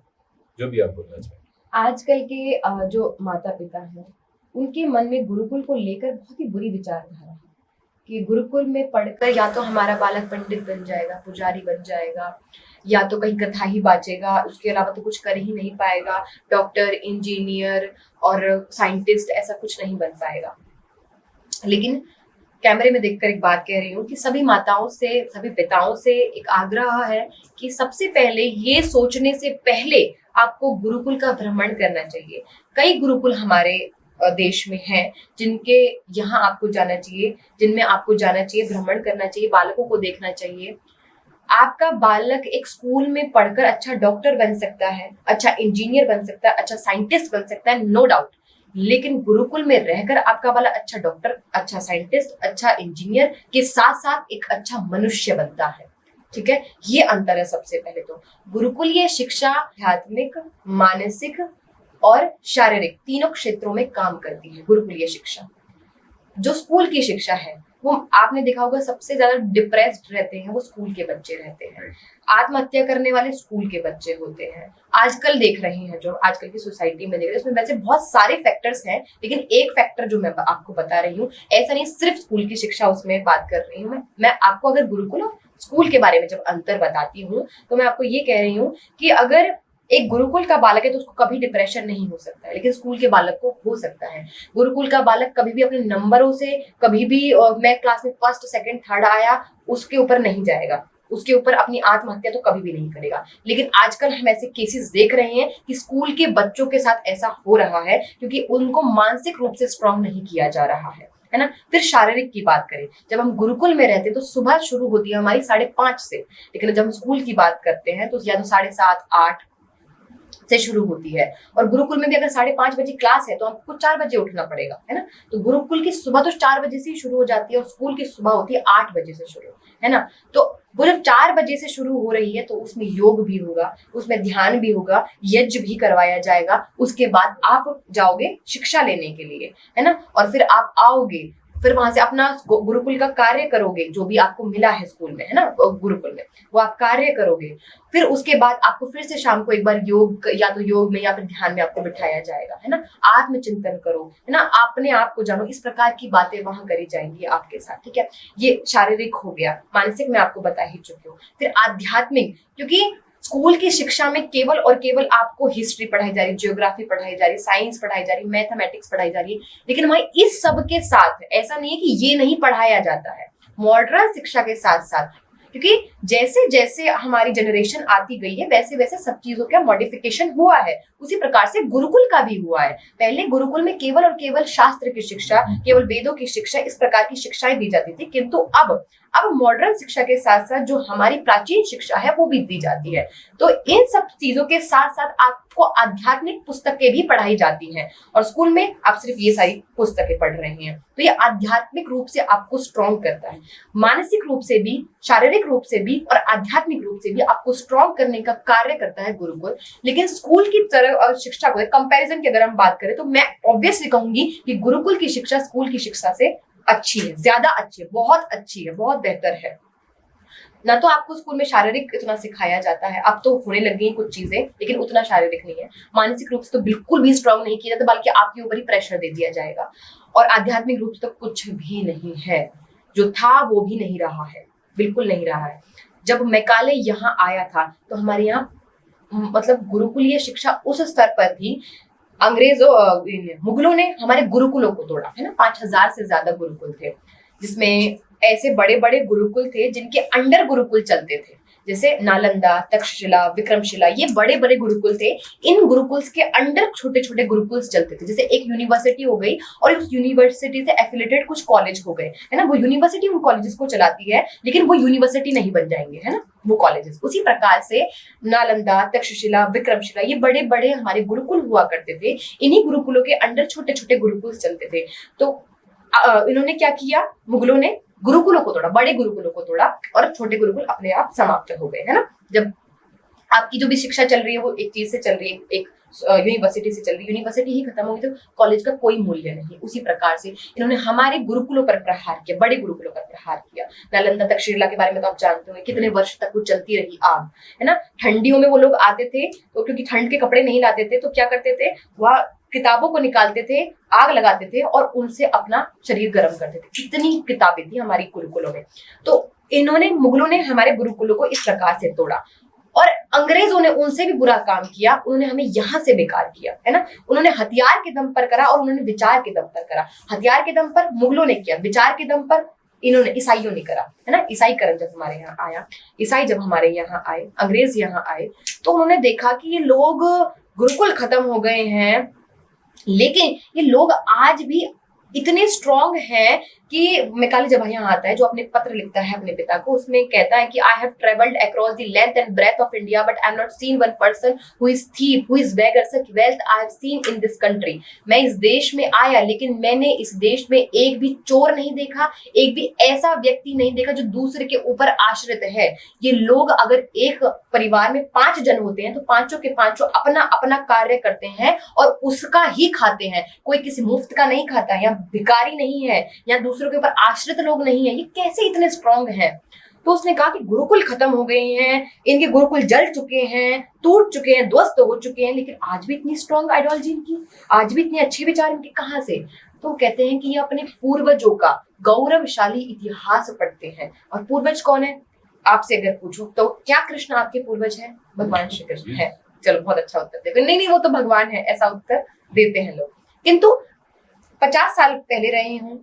जो भी आप बोलना चाहें। आजकल के जो माता पिता हैं, उनके मन में गुरुकुल को लेकर बहुत ही बुरी विचारधारा है कि गुरुकुल में पढ़कर या तो हमारा बालक पंडित बन जाएगा, पुजारी बन जाएगा, या तो कहीं कथा ही बाजेगा, उसके अलावा तो कुछ कर ही नहीं पाएगा, डॉक्टर, इंजीनियर और साइंटिस्ट ऐसा कुछ नहीं बन पाएगा। लेकिन कैमरे में देखकर एक बात कह रही हूँ कि सभी माताओं से, सभी पिताओं से एक आग्रह है कि सबसे पहले ये सोचने से पहले आपको गुरुकुल का भ्रमण करना चाहिए। कई गुरुकुल हमारे देश में हैं जिनके यहाँ आपको जाना चाहिए, जिनमें आपको जाना चाहिए, भ्रमण करना चाहिए, बालकों को देखना चाहिए। आपका बालक एक स्कूल में पढ़कर अच्छा डॉक्टर बन सकता है, अच्छा इंजीनियर बन सकता है, अच्छा साइंटिस्ट बन सकता है, नो डाउट। लेकिन गुरुकुल में रहकर आपका बालक अच्छा डॉक्टर, अच्छा साइंटिस्ट, अच्छा इंजीनियर के साथ साथ एक अच्छा मनुष्य बनता है। ठीक है, ये अंतर है सबसे पहले तो। गुरुकुलीय शिक्षा आध्यात्मिक, मानसिक और शारीरिक तीनों क्षेत्रों में काम करती है। गुरुकुलीय शिक्षा, जो स्कूल की शिक्षा है, वो आपने देखा होगा सबसे ज्यादा डिप्रेस्ड रहते हैं, वो स्कूल के बच्चे रहते हैं। आत्महत्या करने वाले स्कूल के बच्चे होते हैं। आजकल देख रहे हैं, जो आजकल की सोसाइटी में देख रहे हैं, उसमें वैसे बहुत सारे फैक्टर्स हैं, लेकिन एक फैक्टर जो मैं आपको बता रही हूँ, ऐसा नहीं सिर्फ स्कूल की शिक्षा उसमें बात कर रही हूँ मैं आपको अगर गुरुकुल और स्कूल के बारे में जब अंतर बताती हूँ तो मैं आपको ये कह रही हूँ कि अगर एक गुरुकुल का बालक है तो उसको कभी डिप्रेशन नहीं हो सकता है, लेकिन स्कूल के बालक को हो सकता है। गुरुकुल का बालक कभी भी अपने नंबरों से, कभी भी मैं क्लास में फर्स्ट, सेकंड, थर्ड आया, उसके ऊपर नहीं जाएगा, उसके ऊपर अपनी आत्महत्या तो कभी भी नहीं करेगा। लेकिन आजकल हम ऐसे केसेस देख रहे हैं कि स्कूल के बच्चों के साथ ऐसा हो रहा है क्योंकि उनको मानसिक रूप से स्ट्रांग नहीं किया जा रहा है ना। फिर शारीरिक की बात करें, जब हम गुरुकुल में रहते हैं तो सुबह शुरू होती है हमारी 5:30 से, लेकिन जब हम स्कूल की बात करते हैं तो या तो 7:30, 8 से शुरू होती है। और गुरुकुल में भी अगर 5:30 बजे क्लास है तो आपको 4 बजे उठना पड़ेगा, है ना। तो गुरुकुल की सुबह तो 4 बजे से ही शुरू हो जाती है और स्कूल की सुबह होती है 8 बजे से शुरू, है ना। तो वो जब 4 बजे से शुरू हो रही है तो उसमें योग भी होगा, उसमें ध्यान भी होगा, यज्ञ भी करवाया जाएगा। उसके बाद आप जाओगे शिक्षा लेने के लिए, है ना, और फिर आप आओगे, फिर वहां से अपना गुरुकुल का कार्य करोगे, जो भी आपको मिला है स्कूल में, है ना, गुरुकुल में, वो आप कार्य करोगे। फिर उसके बाद आपको फिर से शाम को एक बार योग, या तो योग में या फिर ध्यान में आपको बिठाया जाएगा, है ना। आत्मचिंतन करो, है ना, अपने आप को जानो, इस प्रकार की बातें वहां करी जाएंगी आपके साथ, ठीक है। ये शारीरिक हो गया। मानसिक मैं आपको बता ही चुकी हूँ। फिर आध्यात्मिक, क्योंकि स्कूल की शिक्षा में केवल और केवल आपको हिस्ट्री पढ़ाई जा रही, जियोग्राफी पढ़ाई जा रही, साइंस पढ़ाई जा रही, मैथमेटिक्स पढ़ाई जा रही है, लेकिन वहीं इस सब के साथ ऐसा नहीं है कि ये नहीं पढ़ाया जाता है। मॉडर्न शिक्षा के साथ साथ, क्योंकि जैसे जैसे हमारी जनरेशन आती गई है वैसे वैसे सब चीजों का मॉडिफिकेशन हुआ है, उसी प्रकार से गुरुकुल का भी हुआ है। पहले गुरुकुल में केवल और केवल शास्त्र की शिक्षा, केवल वेदों की शिक्षा, इस प्रकार की शिक्षाएं दी जाती थी, किंतु अब मॉडर्न शिक्षा के साथ साथ जो हमारी प्राचीन शिक्षा है वो भी दी जाती है। तो इन सब चीजों के साथ साथ आपको आध्यात्मिक पुस्तकें भी पढ़ाई जाती हैं, और स्कूल में आप सिर्फ ये सारी पुस्तकें पढ़ रहे हैं, तो ये आध्यात्मिक रूप से आपको स्ट्रॉन्ग करता है, मानसिक रूप से भी, शारीरिक रूप से भी और आध्यात्मिक रूप से भी आपको स्ट्रॉन्ग करने का कार्य करता है गुरुकुल। लेकिन स्कूल की तरह और शिक्षा को कंपैरिजन की अगर हम बात करें तो मैं ऑब्वियसली कहूंगी कि गुरुकुल की शिक्षा स्कूल की शिक्षा से अच्छी है, ज्यादा अच्छी है, बहुत अच्छी है, बहुत बेहतर है। ना तो आपको स्कूल में शारीरिक इतना सिखाया जाता है, अब तो होने लग गई कुछ चीजें, लेकिन उतना शारीरिक नहीं है। मानसिक रूप से तो बिल्कुल भी स्ट्रांग नहीं किया जाता, बल्कि आपके ऊपर ही प्रेशर दे दिया जाएगा। और आध्यात्मिक रूप से तो कुछ भी नहीं है, जो था वो भी नहीं रहा है, बिल्कुल नहीं रहा है। जब मैकाले यहाँ आया था तो हमारे यहाँ मतलब गुरुकुलीय शिक्षा उस स्तर पर थी, मुगलों ने हमारे गुरुकुलों को तोड़ा, है ना। 5000 से ज्यादा गुरुकुल थे, जिसमें ऐसे बड़े बड़े गुरुकुल थे जिनके अंडर गुरुकुल चलते थे, जैसे नालंदा, तक्षशिला, विक्रमशिला, ये बड़े बड़े गुरुकुल थे। इन गुरुकुल्स के अंडर छोटे छोटे गुरुकुल्स चलते थे, जैसे एक यूनिवर्सिटी हो गई और उस यूनिवर्सिटी से एफिलेटेड कुछ कॉलेज हो गए, है ना। वो यूनिवर्सिटी उन कॉलेजेस को चलाती है, लेकिन वो यूनिवर्सिटी नहीं बन जाएंगे, है ना, वो कॉलेजेस। उसी प्रकार से नालंदा, तक्षशिला, विक्रमशिला, ये बड़े बड़े हमारे गुरुकुल हुआ करते थे। इन्हीं गुरुकुलों के अंडर छोटे छोटे गुरुकुल चलते थे। तो इन्होंने क्या किया, मुगलों ने गुरुकुलों को तोड़ा, बड़े गुरुकुलों को तोड़ा, और छोटे गुरुकुल अपने आप समाप्त हो गए, है ना। जब आपकी जो भी शिक्षा चल रही है वो एक चीज से चल रही है, एक यूनिवर्सिटी से चल रही है, यूनिवर्सिटी ही खत्म हुई तो कॉलेज का कोई मूल्य नहीं। उसी प्रकार से इन्होंने हमारे गुरुकुलों पर प्रहार किया, बड़े गुरुकुलों पर प्रहार किया। नालंदा तक्षशिला के बारे में तो आप जानते हो, कितने वर्ष तक वो चलती रही आग, है ना। ठंडियों में वो लोग आते थे तो क्योंकि ठंड के कपड़े नहीं लाते थे, तो क्या करते थे, वह किताबों को निकालते थे, आग लगाते थे और उनसे अपना शरीर गर्म करते थे। कितनी किताबें थी हमारी गुरुकुलों में। तो इन्होंने, मुगलों ने हमारे गुरुकुलों को इस प्रकार से तोड़ा, और अंग्रेजों ने उनसे भी बुरा काम किया, उन्होंने हमें यहाँ से बेकार किया, है ना। उन्होंने हथियार के दम पर करा और उन्होंने विचार के दम पर करा। हथियार के दम पर मुगलों ने किया, विचार के दम पर इन्होंने, ईसाइयों ने करा, है ना। ईसाईकरण जब हमारे यहाँ आया, ईसाई जब हमारे यहाँ आए, अंग्रेज यहाँ आए, तो उन्होंने देखा कि ये लोग गुरुकुल खत्म हो गए हैं, लेकिन ये लोग आज भी इतने स्ट्रॉन्ग हैं कि मैकाले जब यहाँ आता है, जो अपने पत्र लिखता है अपने पिता को, उसमें कहता है कि I have travelled across the length and breadth of India but I have not seen one person who is thief, who is beggar, such wealth I have seen in this country. मैं इस देश में आया, लेकिन मैंने इस देश में एक भी चोर नहीं देखा, एक भी ऐसा व्यक्ति नहीं देखा जो दूसरे के ऊपर आश्रित है। ये लोग, अगर एक परिवार में 5 जन होते हैं तो पांचों के पांचों अपना अपना कार्य करते हैं और उसका ही खाते हैं। कोई किसी मुफ्त का नहीं खाता है, या भिखारी नहीं है, या दूसरों के ऊपर आश्रित लोग नहीं है। ये कैसे इतने स्ट्रॉन्ग हैं? तो उसने कहा कि गुरुकुल खत्म हो गए हैं, इनके गुरुकुल जल चुके हैं, टूट चुके हैं, ध्वस्त हो चुके हैं, लेकिन आज भी इतनी स्ट्रॉन्ग आइडियोलॉजी इनकी, आज भी इतने अच्छे विचार इनके कहाँ से? तो कहते हैं कि ये अपने पूर्वजों का गौरवशाली इतिहास पढ़ते हैं। और पूर्वज कौन है आपसे अगर पूछो तो क्या कृष्ण आपके पूर्वज हैं? भगवान श्री कृष्ण है। चलो, बहुत अच्छा उत्तर देखो। नहीं, वो तो भगवान है, ऐसा उत्तर देते हैं लोग। किंतु 50 साल पहले रहे हूँ,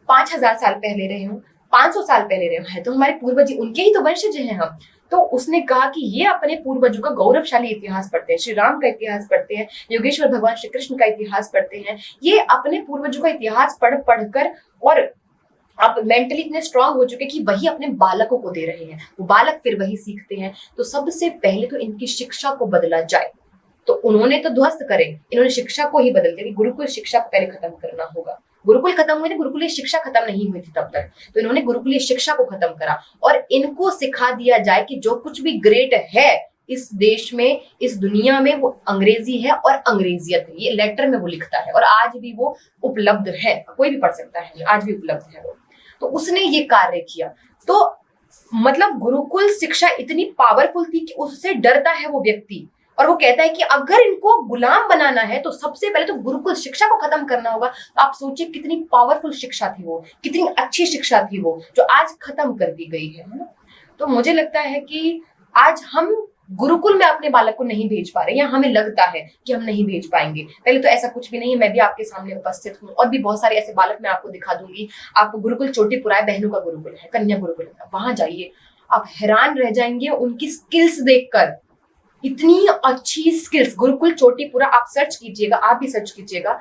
5000 साल पहले रहे हूँ, 500 साल पहले रहे हैं, तो हमारे पूर्वज, उनके ही तो वंशज हैं हम। तो उसने कहा कि ये अपने पूर्वजों का गौरवशाली इतिहास पढ़ते हैं, श्री राम का इतिहास पढ़ते हैं, योगेश्वर भगवान श्री कृष्ण का इतिहास पढ़ते हैं। ये अपने पूर्वजों का इतिहास पढ़कर और अब मेंटली इतने स्ट्रांग हो चुके कि वही अपने बालकों को दे रहे हैं, वो बालक फिर वही सीखते हैं। तो सबसे पहले तो इनकी शिक्षा को बदला जाए। तो उन्होंने तो ध्वस्त करे, इन्होंने शिक्षा को ही बदल दिया कि गुरुकुल शिक्षा को पहले खत्म करना होगा। गुरुकुल खत्म हुए थे, गुरुकुलीय शिक्षा खत्म नहीं हुई थी तब तक, तो इन्होंने गुरुकुलीय शिक्षा को खत्म करा और इनको सिखा दिया जाए कि जो कुछ भी ग्रेट है इस देश में, इस दुनिया में वो अंग्रेजी है और अंग्रेजियत है, ये लेटर में वो लिखता है और आज भी वो उपलब्ध है, कोई भी पढ़ सकता है, आज भी उपलब्ध है वो। तो उसने ये कार्य किया। तो मतलब गुरुकुल शिक्षा इतनी पावरफुल थी कि उससे डरता है वो व्यक्ति, और वो कहता है कि अगर इनको गुलाम बनाना है तो सबसे पहले तो गुरुकुल शिक्षा को खत्म करना होगा। तो आप सोचिए कितनी पावरफुल शिक्षा थी वो, कितनी अच्छी शिक्षा थी वो, जो आज खत्म कर दी गई है ना। तो मुझे लगता है कि आज हम गुरुकुल में अपने बालक को नहीं भेज पा रहे, या हमें लगता है कि हम नहीं भेज पाएंगे। पहले तो ऐसा कुछ भी नहीं है, मैं भी आपके सामने उपस्थित हूँ और भी बहुत सारे ऐसे बालक मैं आपको दिखा दूंगी। आपको गुरुकुल चोटीपुरा है, बहनों का गुरुकुल है, कन्या गुरुकुल है, वहां जाइए, आप हैरान रह जाएंगे उनकी स्किल्स देखकर। इतनी अच्छी स्किल्स, गुरुकुल चोटीपुरा आप सर्च कीजिएगा, आप भी सर्च कीजिएगा,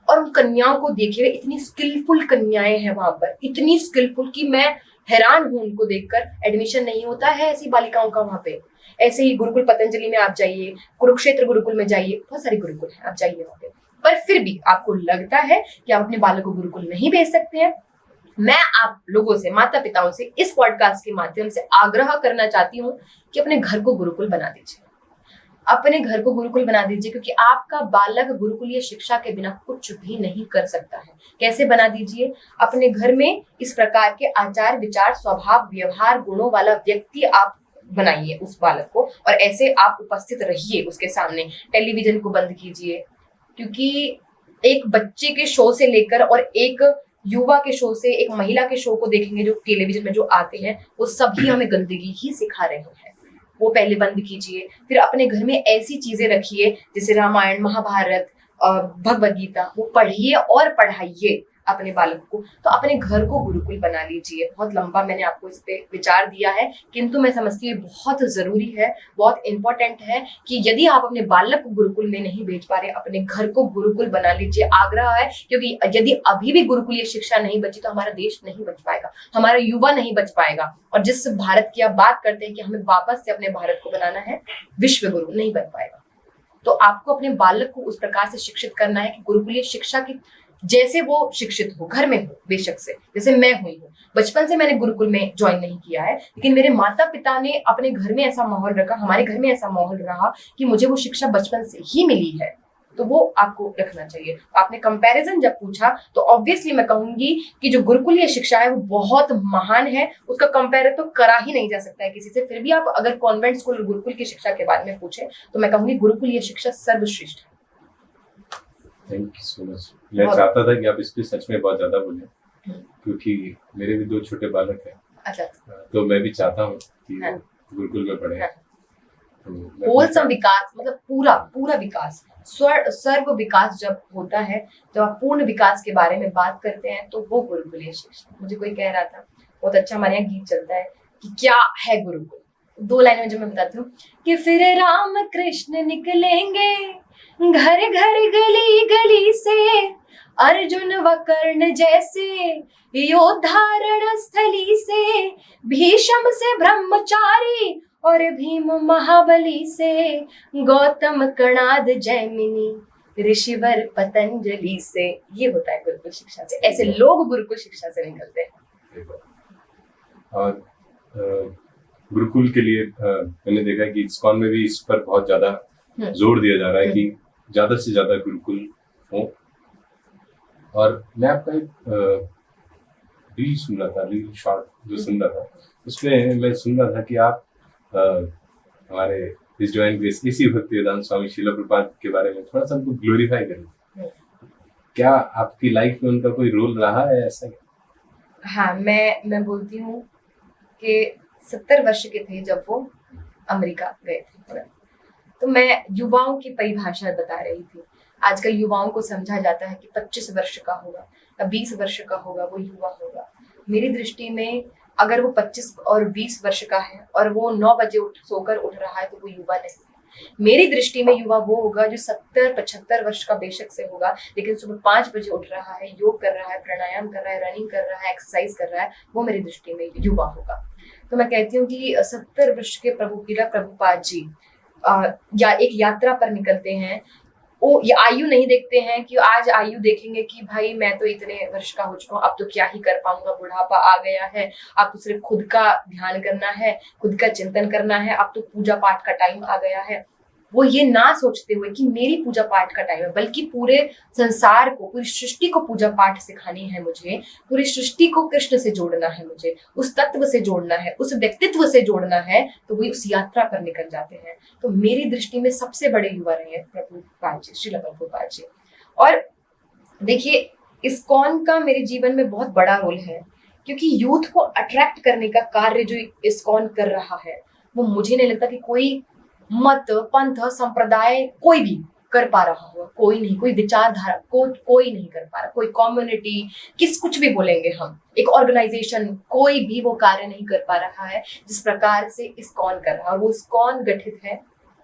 और उन कन्याओं को देखिएगा, इतनी स्किलफुल कन्याएं हैं वहां पर, इतनी स्किलफुल कि मैं हैरान हूं उनको देखकर। एडमिशन नहीं होता है ऐसी बालिकाओं का वहां पे। ऐसे ही गुरुकुल पतंजलि में आप जाइए, कुरुक्षेत्र गुरुकुल में जाइए, बहुत सारे गुरुकुल हैं, आप जाइए वहां पे। पर फिर भी आपको लगता है कि आप अपने बालक को गुरुकुल नहीं भेज सकते हैं। मैं आप लोगों से, माता पिताओं से इस पॉडकास्ट के माध्यम से आग्रह करना चाहती हूँ कि अपने घर को गुरुकुल बना दीजिए, अपने घर को गुरुकुल बना दीजिए, क्योंकि आपका बालक गुरुकुलीय शिक्षा के बिना कुछ भी नहीं कर सकता है। कैसे बना दीजिए? अपने घर में इस प्रकार के आचार विचार स्वभाव व्यवहार गुणों वाला व्यक्ति आप बनाइए उस बालक को, और ऐसे आप उपस्थित रहिए उसके सामने। टेलीविजन को बंद कीजिए, क्योंकि एक बच्चे के शो से लेकर और एक युवा के शो से, एक महिला के शो को देखेंगे जो टेलीविजन में जो आते हैं, वो सभी हमें गंदगी ही सिखा रहे हैं। वो पहले बंद कीजिए। फिर अपने घर में ऐसी चीजें रखिए जैसे रामायण, महाभारत, भगवद गीता, वो पढ़िए और पढ़ाइए अपने बालक को। तो अपने घर को गुरुकुल बना लीजिए। बहुत लंबा मैंने आपको इस पे विचार दिया है, किंतु मैं समझती हूँ बहुत जरूरी है, बहुत इंपॉर्टेंट है कि यदि आप अपने बालक को गुरुकुल में नहीं भेज पा रहे, अपने घर को गुरुकुल बना लीजिए। आग्रह है, क्योंकि यदि अभी भी गुरुकुलीय शिक्षा नहीं बची तो हमारा देश नहीं बच पाएगा, हमारा युवा नहीं बच पाएगा। और जिस भारत की आप बात करते हैं कि हमें वापस से अपने भारत को बनाना है विश्व गुरु, नहीं बन पाएगा। तो आपको अपने बालक को उस प्रकार से शिक्षित करना है कि गुरुकुलीय शिक्षा की जैसे वो शिक्षित हो, घर में हो बेशक से, जैसे मैं हुई हूँ। बचपन से मैंने गुरुकुल में ज्वाइन नहीं किया है, लेकिन मेरे माता पिता ने अपने घर में ऐसा माहौल रखा, हमारे घर में ऐसा माहौल रहा कि मुझे वो शिक्षा बचपन से ही मिली है। तो वो आपको रखना चाहिए। आपने कंपैरिजन जब पूछा तो ऑब्वियसली मैं कहूंगी कि जो गुरुकुलीय शिक्षा है वो बहुत महान है, उसका कंपेयर तो करा ही नहीं जा सकता है किसी से। फिर भी आप अगर कॉन्वेंट स्कूल गुरुकुल की शिक्षा के बारे में पूछे तो मैं कहूंगी गुरुकुलीय शिक्षा सर्वश्रेष्ठ है। Thank you so much. मैं चाहता था कि आप इस पे सच में बहुत ज्यादा बोले, क्योंकि मेरे भी 2 छोटे बालक हैं। अच्छा। तो मैं भी चाहता हूँ कि गुरुकुल में पढ़े। होलसम विकास, मतलब पूरा पूरा विकास, सर्व विकास जब होता है, जब आप पूर्ण विकास के बारे में बात करते हैं तो वो गुरुकुलीय शिक्षा। मुझे कोई कह रहा था, बहुत अच्छा हमारे यहाँ गीत चलता है कि क्या है गुरुकुल। 2 लाइन में जब मैं बताती हूँ कि फिर राम कृष्ण निकलेंगे घर घर गली गली से, अर्जुन व कर्ण जैसे योद्धा रणस्थली से, भीष्म से ब्रह्मचारी और भीम महाबली से, गौतम कणाद जैमिनी ऋषिवर पतंजलि से। ये होता है गुरुकुल शिक्षा से, ऐसे लोग गुरुकुल शिक्षा से निकलते हैं। और गुरुकुल के लिए मैंने देखा कि इस्कॉन में भी इस पर बहुत ज्यादा जोर दिया जा रहा है कि ज्यादा से ज्यादा गुरुकुल हो। और मैं आपका एक रील सुन रहा था, रील शॉर्ट जो सुन रहा था, उसमें मैं सुन रहा था कि आप हमारे इस डिवाइन ग्रेस इसी भक्तिवेदांत स्वामी श्रील प्रभुपाद के बारे में थोड़ा सा उनको ग्लोरीफाई करें। क्या आपकी लाइफ में उनका कोई रोल रहा है ऐसा? हाँ, मैं बोलती हूँ कि 70 वर्ष के थे जब वो अमेरिका गए थे। तो मैं युवाओं की परिभाषा बता रही थी। आजकल युवाओं को समझा जाता है कि 25 वर्ष का होगा या 20 वर्ष का होगा वो युवा होगा। मेरी दृष्टि में अगर वो 25 और 20 वर्ष का है और वो 9 बजे सोकर उठ रहा है तो वो युवा नहीं। मेरी दृष्टि में युवा वो होगा जो 70-75 वर्ष का बेशक से होगा, लेकिन सुबह 5 बजे उठ रहा है, योग कर रहा है, प्राणायाम कर रहा है, रनिंग कर रहा है, एक्सरसाइज कर रहा है, वो मेरी दृष्टि में युवा होगा। तो मैं कहती हूँ कि 70 वर्ष के प्रभुपाद जी या एक यात्रा पर निकलते हैं वो ये आयु नहीं देखते हैं कि आज आयु देखेंगे कि भाई मैं तो इतने वर्ष का हो चुका हूँ, अब तो क्या ही कर पाऊंगा, बुढ़ापा आ गया है, अब तो सिर्फ खुद का ध्यान करना है, खुद का चिंतन करना है, अब तो पूजा पाठ का टाइम आ गया है। वो ये ना सोचते हुए कि मेरी पूजा पाठ का टाइम है, बल्कि पूरे संसार को, पूरी सृष्टि को पूजा पाठ सिखानी है मुझे, पूरी सृष्टि को कृष्ण से जोड़ना है मुझे, उस तत्व से जोड़ना है, उस व्यक्तित्व से जोड़ना है, तो वो उस यात्रा पर निकल जाते हैं। तो मेरी दृष्टि में सबसे बड़े युवा रहे हैं प्रभुपाद जी, श्रील प्रभुपाद जी। और देखिए, इस्कॉन का मेरे जीवन में बहुत बड़ा रोल है, क्योंकि यूथ को अट्रैक्ट करने का कार्य जो इस्कॉन कर रहा है, वो मुझे नहीं लगता कि कोई मत, पंथ, संप्रदाय कोई भी कर पा रहा हो। कोई नहीं, कोई विचारधारा कोई नहीं कर पा रहा, कोई कम्युनिटी, कुछ भी बोलेंगे हम, एक ऑर्गेनाइजेशन, कोई भी वो कार्य नहीं कर पा रहा है जिस प्रकार से इस्कॉन कर रहा है। वो इस्कॉन गठित है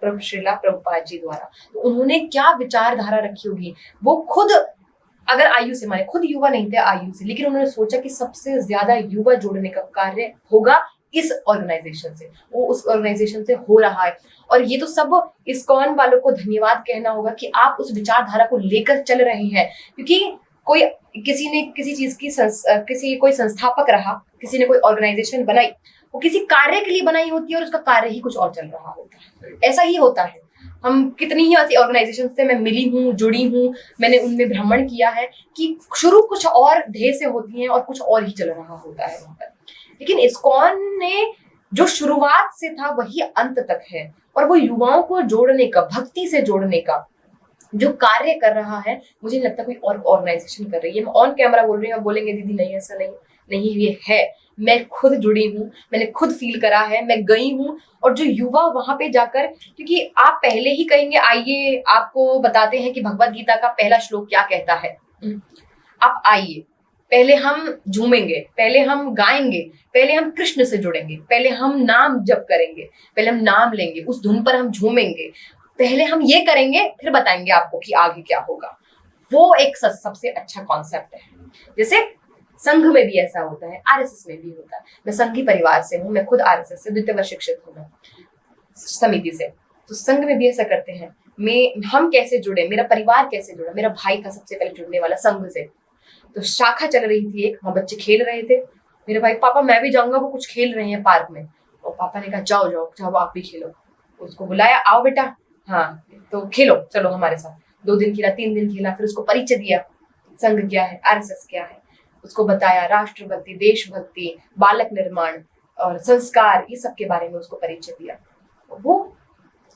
प्रभु श्रीला प्रभुपाद जी द्वारा। तो उन्होंने क्या विचारधारा रखी होगी, वो खुद अगर आयु से माने, खुद युवा नहीं थे आयु से, लेकिन उन्होंने सोचा कि सबसे ज्यादा युवा जोड़ने का कार्य होगा इस ऑर्गेनाइजेशन से, वो उस ऑर्गेनाइजेशन से हो रहा है। और ये तो सब इस्कॉन वालों को धन्यवाद कहना होगा कि आप उस विचारधारा को लेकर चल रहे हैं, क्योंकि कोई किसी ने किसी चीज की कोई संस्थापक रहा, किसी ने कोई ऑर्गेनाइजेशन बनाई, वो किसी कार्य के लिए बनाई होती है और उसका कार्य ही कुछ और चल रहा होता है। ऐसा ही होता है। हम कितनी ही ऐसी ऑर्गेनाइजेशन से मैं मिली हूँ, जुड़ी हूँ, मैंने उनमें भ्रमण किया है कि शुरू कुछ और ध्येय से होती है और कुछ और ही चल रहा होता है वहां पर। लेकिन इस्कॉन ने जो शुरुआत से था वही अंत तक है, और वो युवाओं को जोड़ने का, भक्ति से जोड़ने का जो कार्य कर रहा है, मुझे नहीं लगता कोई और ऑर्गेनाइजेशन कर रही है। मैं ऑन कैमरा बोल रही हूँ, बोलेंगे दीदी नहीं ऐसा नहीं, नहीं ये है, मैं खुद जुड़ी हूँ, मैंने खुद फील करा है, मैं गई हूँ। और जो युवा वहां पे जाकर, क्योंकि आप पहले ही कहेंगे आइए आपको बताते हैं कि भगवत गीता का पहला श्लोक क्या कहता है, आप आइए, पहले हम झूमेंगे, पहले हम गाएंगे, पहले हम कृष्ण से जुड़ेंगे, पहले हम नाम जप करेंगे, पहले हम नाम लेंगे, उस धुन पर हम झूमेंगे, पहले हम ये करेंगे, फिर बताएंगे आपको कि आगे क्या होगा। वो एक सबसे अच्छा कॉन्सेप्ट है। जैसे संघ में भी ऐसा होता है, आरएसएस में भी होता है। मैं संघी परिवार से हूँ, मैं खुद आरएसएस से द्वितीय वर्ष शिक्षित हूँ मैं समिति से। तो संघ में भी ऐसा करते हैं। हम कैसे जुड़े, मेरा परिवार कैसे जुड़ा, मेरा भाई था सबसे पहले जुड़ने वाला संघ से। तो शाखा चल रही थी एक, वहां बच्चे खेल रहे थे, मेरे भाई पापा मैं भी जाऊंगा, वो कुछ खेल रहे हैं पार्क में। और पापा ने कहा जाओ जाओ जाओ आप भी खेलो। उसको बुलाया, आओ बेटा, हाँ तो खेलो, चलो हमारे साथ। 2 दिन खेला, 3 दिन खेला, फिर उसको परिचय दिया, संघ क्या है, आरएसएस क्या है, उसको बताया, राष्ट्रभक्ति, देशभक्ति, बालक निर्माण और संस्कार, ये सब के बारे में उसको परिचय दिया। वो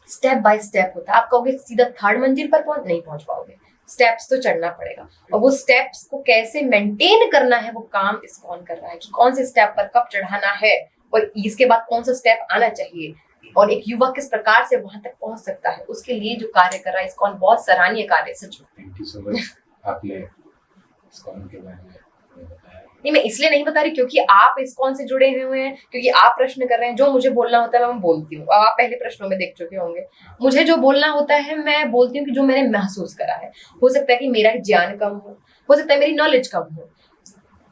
स्टेप बाय स्टेप होता है। आप कहोगे सीधा 3rd मंजिल पर नहीं पहुंच पाओगे, स्टेप्स तो चढ़ना पड़ेगा। और वो स्टेप्स को कैसे मेंटेन करना है, वो काम इस्कॉन कर रहा है कि कौन से स्टेप पर कब चढ़ाना है और इसके बाद कौन सा स्टेप आना चाहिए, और एक युवक किस प्रकार से वहां तक पहुंच सकता है, उसके लिए जो कार्य कर रहा है इस्कॉन, बहुत सराहनीय कार्य सच में। थैंक यू सो मच, आपने इस्कॉन के बारे में बताया। नहीं, मैं इसलिए नहीं बता रही क्योंकि आप इस्कॉन से जुड़े हुए हैं, क्योंकि आप प्रश्न कर रहे हैं। जो मुझे बोलना होता है मैं बोलती हूँ। आप पहले प्रश्नों में देख चुके होंगे, मुझे जो बोलना होता है मैं बोलती हूँ कि जो मैंने महसूस करा है। हो सकता है कि मेरा ज्ञान कम हो सकता है मेरी नॉलेज कम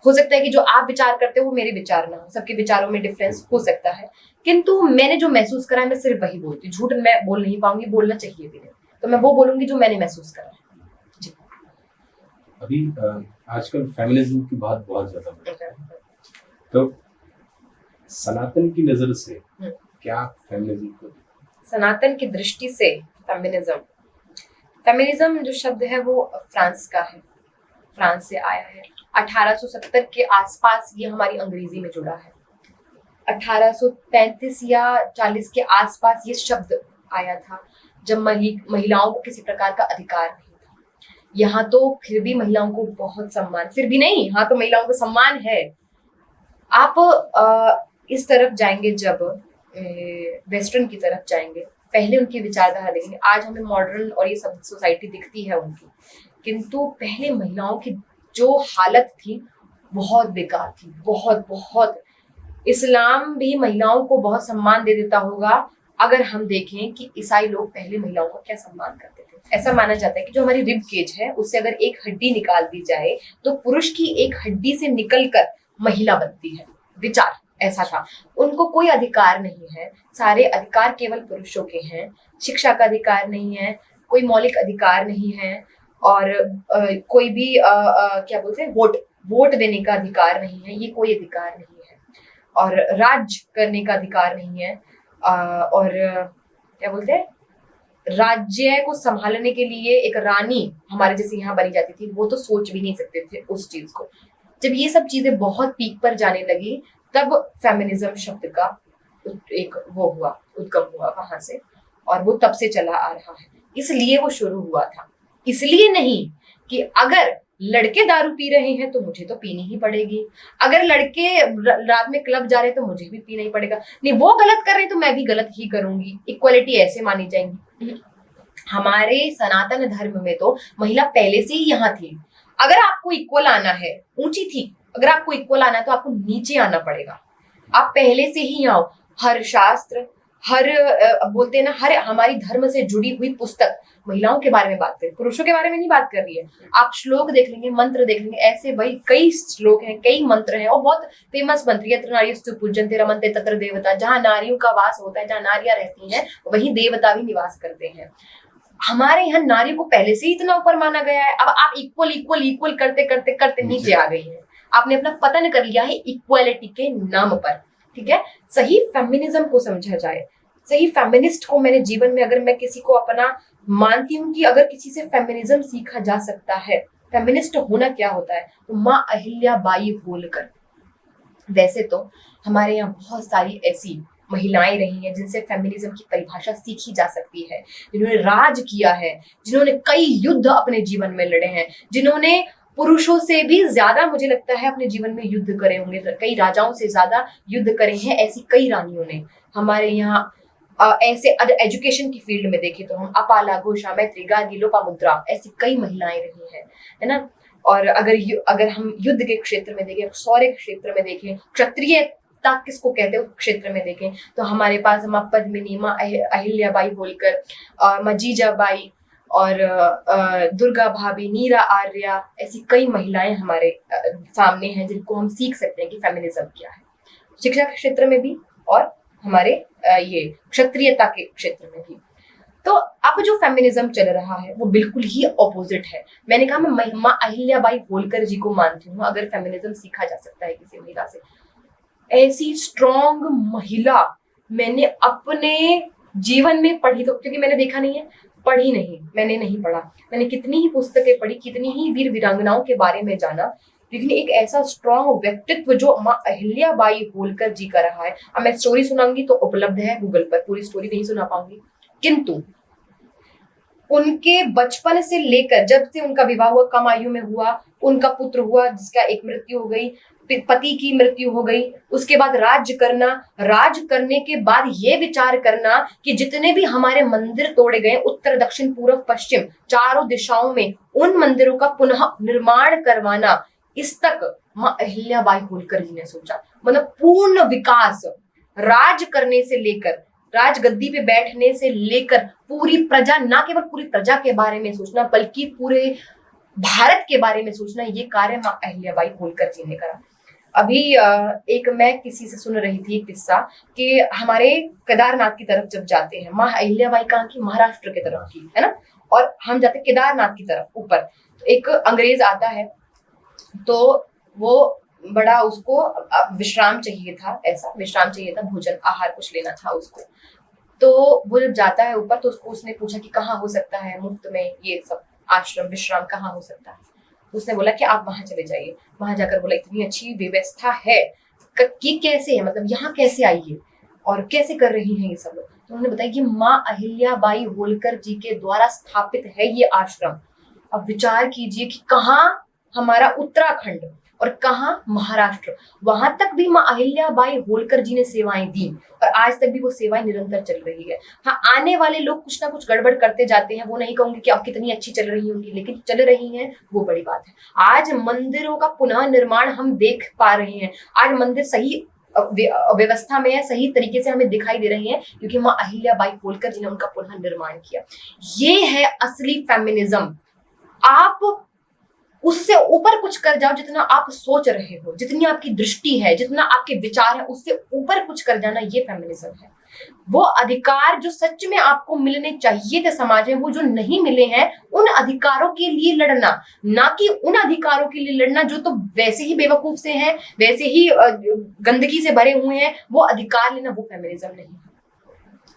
हो सकता है कि जो आप विचार करते हो वो मेरे विचार ना हो, सबके विचारों में डिफरेंस हो सकता है, किंतु मैंने जो महसूस करा है मैं सिर्फ वही बोलती हूँ। झूठ मैं बोल नहीं पाऊंगी, बोलना चाहिए भी नहीं, तो मैं वो बोलूंगी जो मैंने महसूस करा है। जी। अभी आजकल फेमिनिज्म की बात बहुत ज्यादा बढ़ रही है, तो सनातन की नजर से क्या फेमिनिज्म को, सनातन की दृष्टि से फेमिनिज्म जो शब्द है वो फ्रांस का है, फ्रांस से आया है। 1870 के आसपास ये हमारी अंग्रेजी में जुड़ा है। 1835 या 40 के आसपास ये शब्द आया था, जब महिलाओं को किसी प्रकार का अधिकार नहीं था। यहाँ तो फिर भी महिलाओं को बहुत सम्मान, फिर भी नहीं, यहाँ तो महिलाओं को सम्मान है। आप इस तरफ जाएंगे, जब वेस्टर्न की तरफ जाएंगे, पहले उनकी विचारधारा देखेंगे। आज हमें मॉडर्न और ये सब सोसाइटी दिखती है उनकी, किंतु पहले महिलाओं की जो हालत थी बहुत बेकार थी, बहुत बहुत। इस्लाम भी महिलाओं को बहुत सम्मान दे देता होगा अगर हम देखें कि ईसाई लोग पहले महिलाओं का क्या सम्मान करते थे। ऐसा माना जाता है कि जो हमारी रिब केज है उससे अगर एक हड्डी निकाल दी जाए तो पुरुष की एक हड्डी से निकलकर महिला बनती है। विचार ऐसा था। उनको कोई अधिकार नहीं है, सारे अधिकार केवल पुरुषों के हैं। शिक्षा का अधिकार नहीं है, कोई मौलिक अधिकार नहीं है, और कोई भी क्या बोलते हैं, वोट देने का अधिकार नहीं है, ये कोई अधिकार नहीं है, और राज करने का अधिकार नहीं है, और क्या बोलते हैं, राज्य को संभालने के लिए एक रानी हमारे जैसे यहाँ बनी जाती थी, वो तो सोच भी नहीं सकते थे उस चीज को। जब ये सब चीजें बहुत पीक पर जाने लगी, तब फेमिनिज्म शब्द का एक वो हुआ, उद्गम हुआ वहां से, और वो तब से चला आ रहा है। इसलिए वो शुरू हुआ था, इसलिए नहीं कि अगर लड़के दारू पी रहे हैं तो मुझे तो पीनी ही पड़ेगी, अगर लड़के रात में क्लब जा रहे हैं तो मुझे भी पीना ही पड़ेगा, नहीं वो गलत कर रहे हैं तो मैं भी गलत ही करूंगी, इक्वालिटी ऐसे मानी जाएंगी। हमारे सनातन धर्म में तो महिला पहले से ही यहाँ थी। अगर आपको इक्वल आना है, ऊंची थी, अगर आपको इक्वल आना है तो आपको नीचे आना पड़ेगा। आप पहले से ही आओ। हर शास्त्र, हर बोलते हैं ना, हर हमारी धर्म से जुड़ी हुई पुस्तक महिलाओं के बारे में बात कर, पुरुषों के बारे में नहीं बात कर रही है। आप श्लोक देख लेंगे, मंत्र देख लेंगे, ऐसे भाई कई श्लोक हैं, कई मंत्र हैं, और बहुत फेमस मंत्र, यत्र नार्यस्तु पूज्यन्ते रमन्ते तत्र देवता। जहां नारियों का वास होता है, जहां नारियां रहती हैं, वहीं देवता भी निवास करते हैं। हमारे यहाँ नारियों को पहले से ही इतना ऊपर माना गया है। अब आप इक्वल इक्वल इक्वल करते करते करते नीचे आ गई हैं। आपने अपना पतन कर लिया है इक्वालिटी के नाम पर। ठीक है, सही फेमिनिज्म को समझा जाए, सही फेमिनिस्ट को मैंने जीवन में, अगर मैं किसी को अपना मानती हूँ कि अगर किसी से फेमिनिज्म सीखा जा सकता है, फेमिनिस्ट होना क्या होता है, तो माँ अहिल्याबाई होलकर। वैसे तो हमारे यहाँ बहुत सारी ऐसी महिलाएं रही हैं जिनसे फेमिनिज्म की परिभाषा सीखी जा सकती है, जिन्होंने राज किया है, जिन्होंने कई युद्ध अपने जीवन में लड़े हैं, जिन्होंने पुरुषों से भी ज्यादा, मुझे लगता है, अपने जीवन में युद्ध करे होंगे, कई राजाओं से ज्यादा युद्ध करे हैं। ऐसी कई रानियों ने हमारे यहाँ ऐसे एजुकेशन की फील्ड में देखे तो हम अपाला, घोषा, मैत्री, गार्गी, लोपामुद्रा, ऐसी कई महिलाएं रही हैं, है ना। और अगर हम युद्ध के क्षेत्र में देखें, शौर्य के क्षेत्र में देखें, क्षत्रियता किसको कहते हैं उस क्षेत्र में देखें, तो हमारे पास माँ पद्मिनी, माँ अहिल्याबाई होलकर, माँ जीजाबाई, और दुर्गा भाभी, नीरा आर्या, ऐसी कई महिलाएं हमारे सामने हैं जिनको हम सीख सकते हैं कि फेमिनिज्म क्या है, शिक्षा के क्षेत्र में भी और हमारे ये क्षत्रियता के क्षेत्र में भी। तो अब जो फेमिनिज्म चल रहा है वो बिल्कुल ही ऑपोजिट है। मैंने कहा मैं माँ अहिल्याबाई होलकर जी को मानती हूँ। अगर फेमिनिज्म सीखा जा सकता है किसी महिला से, ऐसी स्ट्रॉन्ग महिला मैंने अपने जीवन में पढ़ी, तो क्योंकि मैंने देखा नहीं है, पढ़ी नहीं, मैंने नहीं पढ़ा, मैंने कितनी ही पुस्तकें पढ़ी, कितनी ही वीर वीरांगनाओं के बारे में जाना, लेकिन एक ऐसा स्ट्रॉन्ग व्यक्तित्व जो माँ अहिल्याबाई होलकर जी का रहा है। अब मैं स्टोरी सुनाऊंगी तो उपलब्ध है गूगल पर, पूरी स्टोरी नहीं सुना पाऊंगी, किंतु उनके बचपन से लेकर जब से उनका विवाह हुआ, कम आयु में हुआ, उनका पुत्र हुआ जिसका एक मृत्यु हो गई, पति की मृत्यु हो गई, उसके बाद राज्य करना, राज करने के बाद ये विचार करना कि जितने भी हमारे मंदिर तोड़े गए उत्तर दक्षिण पूर्व पश्चिम चारों दिशाओं में, उन मंदिरों का पुनः निर्माण करवाना, इस तक माँ अहिल्याबाई होलकर जी ने सोचा। मतलब पूर्ण विकास, राज करने से लेकर, राज गद्दी पे बैठने से लेकर, पूरी प्रजा, ना केवल पूरी प्रजा के बारे में सोचना बल्कि पूरे भारत के बारे में सोचना, ये कार्य माँ अहिल्याबाई होलकर जी ने करा। अभी एक मैं किसी से सुन रही थी किस्सा कि हमारे केदारनाथ की तरफ जब जाते हैं, माँ अहिल्याबाई कहाँ की, महाराष्ट्र की तरफ की, है ना, और हम जाते केदारनाथ की तरफ ऊपर, तो एक अंग्रेज आता है, तो वो बड़ा, उसको विश्राम चाहिए था, ऐसा विश्राम चाहिए था, भोजन आहार कुछ लेना था उसको। तो वो जब जाता है ऊपर तो उसने पूछा कि कहाँ हो सकता है मुफ्त में ये सब आश्रम विश्राम, कहाँ हो सकता है। उसने बोला कि आप वहां चले जाइए। वहां जाकर बोला इतनी अच्छी व्यवस्था है कि कैसे है, मतलब यहाँ कैसे आई है और कैसे कर रही हैं ये सब लोग। तो उन्होंने बताया कि माँ अहिल्याबाई होलकर जी के द्वारा स्थापित है ये आश्रम। अब विचार कीजिए कि कहाँ हमारा उत्तराखंड और कहाँ महाराष्ट्र, वहां तक भी माँ अहिल्याबाई होलकर जी ने सेवाएं दी और आज तक भी वो सेवाएं निरंतर चल रही है। हाँ, आने वाले लोग कुछ ना कुछ गड़बड़ करते जाते हैं, वो नहीं कहूंगी कि अब कितनी अच्छी चल रही होंगी, लेकिन चल रही हैं, वो बड़ी बात है। आज मंदिरों का पुनः निर्माण हम देख पा रहे हैं, आज मंदिर सही व्यवस्था में है, सही तरीके से हमें दिखाई दे रही है, क्योंकि माँ अहिल्याबाई होलकर जी ने उनका पुनः निर्माण किया। ये है असली फेमिनिज्म। आप उससे ऊपर कुछ कर जाओ, जितना आप सोच रहे हो, जितनी आपकी दृष्टि है, जितना आपके विचार है, उससे ऊपर कुछ कर जाना, ये फेमिनिज्म है। वो अधिकार जो सच में आपको मिलने चाहिए थे समाज में, वो जो नहीं मिले हैं, उन अधिकारों के लिए लड़ना, ना कि उन अधिकारों के लिए लड़ना जो तो वैसे ही बेवकूफ से हैं, वैसे ही गंदगी से भरे हुए हैं। वो अधिकार लेना, वो फेमिनिज्म नहीं है।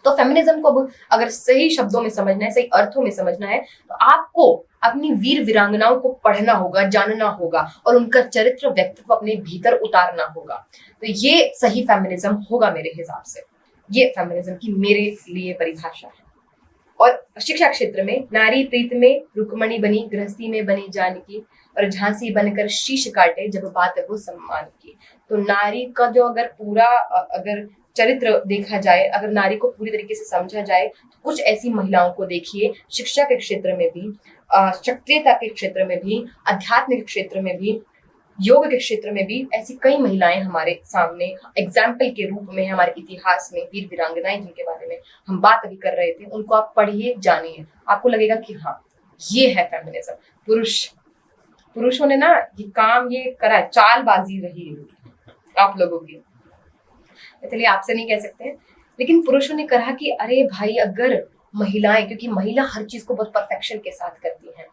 तो फेमिनिज्म को अगर सही शब्दों में समझना है, सही अर्थों में समझना है, तो आपको अपनी वीर वीरांगनाओं को पढ़ना होगा, जानना होगा और उनका चरित्र व्यक्तित्व अपने भीतर उतारना होगा। तो ये सही फेमिनिज्म होगा मेरे हिसाब से। ये फेमिनिज्म की मेरे लिए परिभाषा है। और शिक्षा क्षेत्र में नारी प्रीत में रुक्मणी बनी, गृहस्थी में बनी जानकी, और झांसी बनकर शीश काटे जब बात हो सम्मान की। तो नारी का जो अगर पूरा अगर चरित्र देखा जाए, अगर नारी को पूरी तरीके से समझा जाए, तो कुछ ऐसी महिलाओं को देखिए, शिक्षा के क्षेत्र में भी, क्षत्रियता के क्षेत्र में भी, अध्यात्म के क्षेत्र में भी, योग के क्षेत्र में भी ऐसी कई महिलाएं हमारे सामने एग्जाम्पल के रूप में, हमारे इतिहास में वीर वीरांगनाएं जिनके बारे में हम बात अभी कर रहे थे, उनको आप पढ़िए, जानिए, आपको लगेगा कि हाँ, ये है फेमिनिज्म। पुरुषों ने ना ये काम ये करा है, चालबाजी रही है आप लोगों की, इसलिए आपसे नहीं कह सकते हैं, लेकिन पुरुषों ने कहा कि अरे भाई, अगर महिलाएं, क्योंकि महिला हर चीज को बहुत परफेक्शन के साथ करती हैं।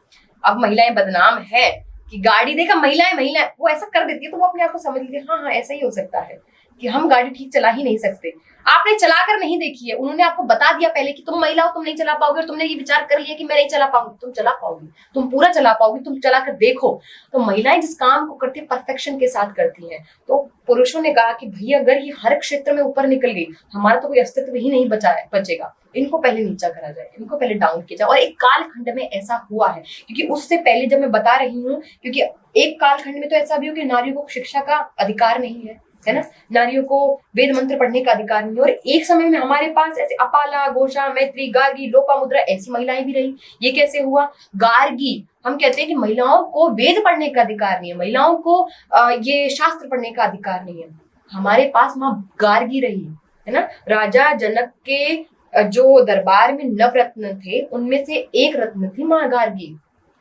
अब महिलाएं बदनाम है कि गाड़ी देखा महिलाएं वो ऐसा कर देती है, तो वो अपने आप को समझ लीजिए हाँ ऐसा ही हो सकता है कि हम गाड़ी ठीक चला ही नहीं सकते। आपने चलाकर नहीं देखी है, उन्होंने आपको बता दिया पहले कि तुम महिला हो, तुम नहीं चला पाओगे, और तुमने ये विचार कर लिया कि मैं नहीं चला पाऊंगी। तुम चला पाओगी, तुम पूरा चला पाओगी, तुम चला कर देखो। तो महिलाएं जिस काम को करती है परफेक्शन के साथ करती हैं। तो पुरुषों ने कहा कि भैया अगर ये हर क्षेत्र में ऊपर निकल गई, हमारा तो कोई अस्तित्व ही नहीं बचेगा। इनको पहले नीचा करा जाए, इनको पहले डाउन किया जाए। और एक कालखंड में ऐसा हुआ है, क्योंकि उससे पहले जब मैं बता रही हूँ, क्योंकि एक कालखंड में तो ऐसा भी हो कि नारियों को शिक्षा का अधिकार नहीं है ना, नारियों को वेद मंत्र पढ़ने का अधिकार नहीं है। और एक समय में हमारे पास ऐसे अपाला, घोषा, मैत्री, गार्गी, लोपामुद्रा ऐसी महिलाएं भी रही। ये कैसे हुआ? गार्गी, हम कहते हैं कि महिलाओं को वेद पढ़ने का अधिकार नहीं है, महिलाओं को ये शास्त्र पढ़ने का अधिकार नहीं है। हमारे पास माँ गार्गी रही है ना। राजा जनक के जो दरबार में नवरत्न थे, उनमें से एक रत्न थी माँ गार्गी।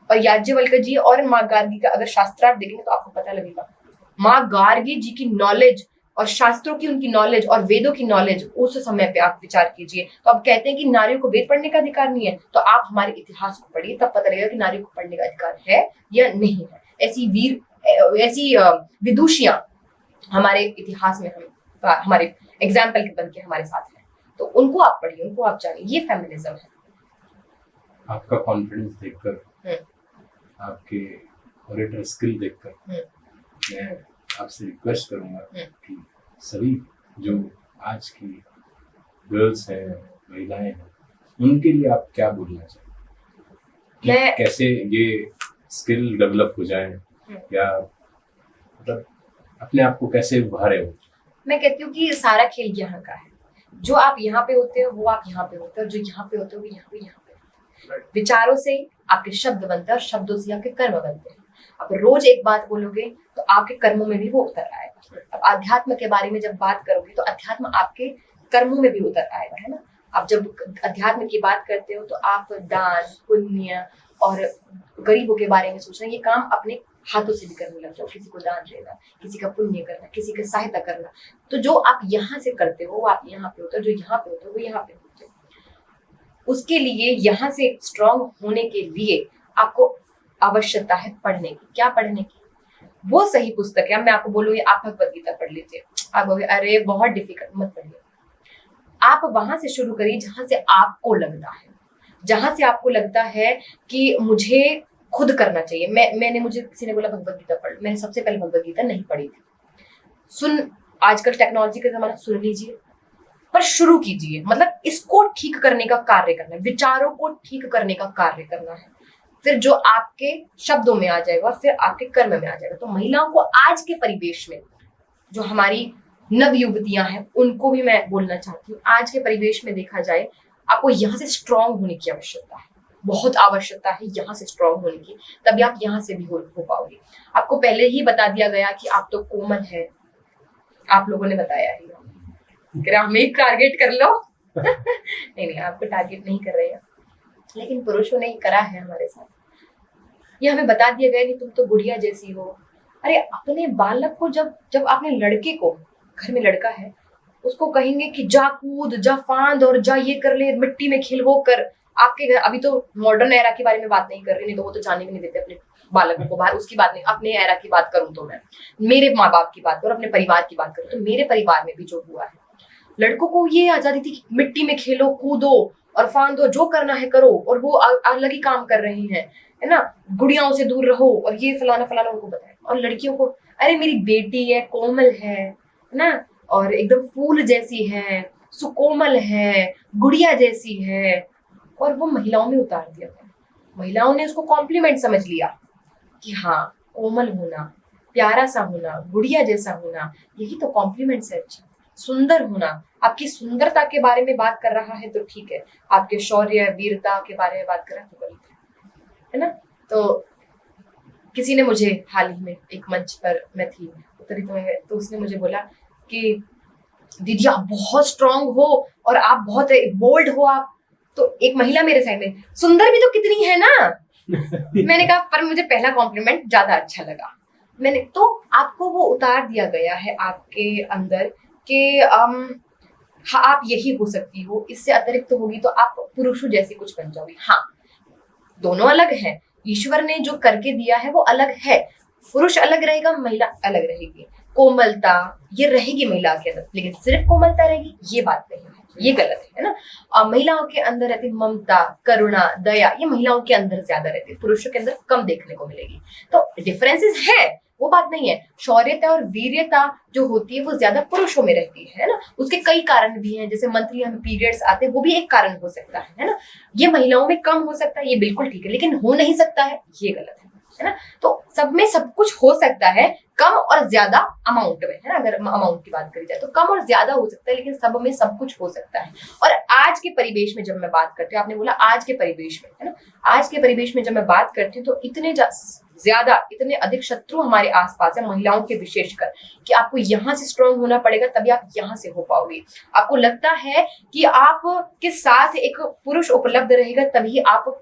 और याज्ञवल्क्य जी और माँ गार्गी का अगर शास्त्रार्थ देखेंगे तो आपको पता लगेगा, माँ गार्गी जी की नॉलेज और शास्त्रों की उनकी नॉलेज और वेदों की नॉलेज, उस समय पे आप विचार कीजिए। तो आप कहते हैं कि नारियों को वेद पढ़ने का अधिकार नहीं है, तो आप हमारे इतिहास को पढ़िए, तब पता लगेगा कि नारियों को पढ़ने का अधिकार है या नहीं है। ऐसी विदुषियां हमारे इतिहास में हमारे एग्जाम्पल बन के हमारे साथ है। तो उनको आप पढ़िए, उनको आप जानिए, ये फेमिनिज्म है। आपका कॉन्फिडेंस देखकर, आपके ऑरेटर स्किल देखकर मैं आपसे रिक्वेस्ट करूंगा कि सभी जो आज की गर्ल्स हैं, महिलाएं हैं, उनके लिए आप क्या बोलना चाहिए? कैसे ये स्किल डेवलप हो जाए, या मतलब अपने आप को कैसे उभारे हो? मैं कहती हूँ कि सारा खेल यहाँ का है। जो आप यहाँ पे होते हो वो आप यहाँ पे होते हो, जो यहाँ पे होते हो वो यहाँ पे होते हो। विचारों से आपके शब्द बनते हैं और शब्दों से आपके कर्म बनते हैं। आप रोज एक बात बोलोगे तो आपके कर्मों में भी वो उतर आएगा। अब अध्यात्म के बारे में जब बात करोगे तो अध्यात्म आपके कर्मों में भी उतर आएगा, है ना। आप जब अध्यात्म की बात करते हो तो आप दान, पुण्य और गरीबों के बारे में सोचना, ये काम अपने हाथों से भी करने लग जाओ। किसी को दान देना, किसी का पुण्य करना, किसी का सहायता करना। तो जो आप यहाँ से करते हो वो आप यहाँ पे होते हो, जो यहाँ पे होते हो वो यहाँ पे होते हो। उसके लिए यहाँ से स्ट्रांग होने के लिए आपको आवश्यकता है पढ़ने की। क्या पढ़ने की? वो सही पुस्तक है। मैं आपको बोलूँ आप भगवत गीता पढ़ लीजिए, आप बोलोगे अरे बहुत डिफिकल्ट, मत पढ़िए। आप वहां से शुरू करिए जहां से आपको लगता है, जहां से आपको लगता है कि मुझे खुद करना चाहिए। मुझे किसी ने बोला भगवत गीता पढ़, मैंने सबसे पहले भगवत गीता नहीं पढ़ी थी। आजकल टेक्नोलॉजी का जमाना, सुन लीजिए, पर शुरू कीजिए। मतलब इसको ठीक करने का कार्य करना है, विचारों को ठीक करने का कार्य करना है। फिर जो आपके शब्दों में आ जाएगा, फिर आपके कर्म में आ जाएगा। तो महिलाओं को आज के परिवेश में, जो हमारी नव युवतियां हैं, उनको भी मैं बोलना चाहती हूँ, आज के परिवेश में देखा जाए, आपको यहाँ से स्ट्रांग होने की आवश्यकता है, बहुत आवश्यकता है यहाँ से स्ट्रांग होने की। तभी आप यहाँ से भी हो पाओगे। आपको पहले ही बता दिया गया कि आप तो कोमल है, आप लोगों ने बताया ही, हमें टारगेट कर लो। नहीं, आपको टारगेट नहीं कर रहे हैं, लेकिन पुरुषों ने ही करा है हमारे साथ। ये हमें बता दिया गया कि तुम तो गुड़िया जैसी हो। अरे अपने बालक को जब जब आपने लड़के को, घर में लड़का है, उसको कहेंगे कि जा कूद, जा फांद और जा ये कर ले, मिट्टी में खेल, वो कर। आपके घर, अभी तो मॉडर्न एरा के बारे में बात नहीं कर रही, नहीं तो वो तो जाने भी नहीं देते अपने बालकों को बाहर, उसकी बात नहीं। अपने एरा की बात करूं तो मैं मेरे माँ बाप की बात करूं, अपने परिवार की बात करूं, तो मेरे परिवार में भी जो हुआ है, लड़कों को ये आजादी थी कि मिट्टी में खेलो, कूदो और फांदो, जो करना है करो, और वो अलग ही काम कर रही हैं, है ना, गुड़ियाओं से दूर रहो और ये फलाना फलाना उनको बताए। और लड़कियों को, अरे मेरी बेटी है, कोमल है ना, और एकदम फूल जैसी है, सुकोमल है, गुड़िया जैसी है, और वो महिलाओं में उतार दिया गया। महिलाओं ने उसको कॉम्प्लीमेंट समझ लिया कि हाँ, कोमल होना, प्यारा सा होना, गुड़िया जैसा होना, यही तो कॉम्प्लीमेंट्स है। अच्छा, सुंदर होना, आपकी सुंदरता के बारे में बात कर रहा है तो ठीक है, आपके शौर्य वीरता के बारे में बात कर रहा है तो गलत है ना। तो किसी ने मुझे हाल ही में एक मंच पर मैं थी उतरी, तो उसने मुझे बोला कि दीदी आप बहुत स्ट्रांग हो और आप बहुत बोल्ड हो आप। तो एक महिला मेरे साइड में, सुंदर भी तो कितनी है ना। मैंने कहा पर मुझे पहला कॉम्प्लीमेंट ज्यादा अच्छा लगा। मैंने तो आपको वो उतार दिया गया है आपके अंदर कि हाँ आप यही हो सकती हो, इससे अतिरिक्त होगी तो आप पुरुषों जैसी कुछ बन जाओगी। हाँ, दोनों अलग हैं, ईश्वर ने जो करके दिया है वो अलग है। पुरुष अलग रहेगा, महिला अलग रहेगी। कोमलता ये रहेगी महिला के अंदर, लेकिन सिर्फ कोमलता रहेगी ये बात नहीं है, ये गलत है ना। महिलाओं के अंदर रहती ममता, करुणा, दया, ये महिलाओं के अंदर ज्यादा रहती है, पुरुषों के अंदर कम देखने को मिलेगी। तो डिफरेंसेस है, वो बात नहीं है। शौर्यता और वीर्यता जो होती है वो ज्यादा पुरुषों में रहती है ना। उसके कई कारण भी हैं, जैसे मंथली हमें पीरियड्स आते हैं, वो भी एक कारण हो सकता है ना। ये महिलाओं में कम हो सकता है, ये बिल्कुल ठीक है, लेकिन हो नहीं सकता है, ये गलत है ना। तो सब में सब कुछ हो सकता है, कम और ज्यादा अमाउंट में, है ना। अगर अमाउंट की बात करी जाए तो कम और ज्यादा हो सकता है, लेकिन सब में सब कुछ हो सकता है। और आज के परिवेश में जब मैं बात करती हूँ, आपने बोला आज के परिवेश में, है ना, आज के परिवेश में जब मैं बात करती हूँ तो इतने ज्यादा, इतने अधिक शत्रु हमारे आसपास है, महिलाओं के विशेषकर, कि आपको यहाँ से स्ट्रांग होना पड़ेगा तभी आप यहाँ से हो पाओगे। आपको लगता है कि आप के साथ एक पुरुष उपलब्ध रहेगा तभी आप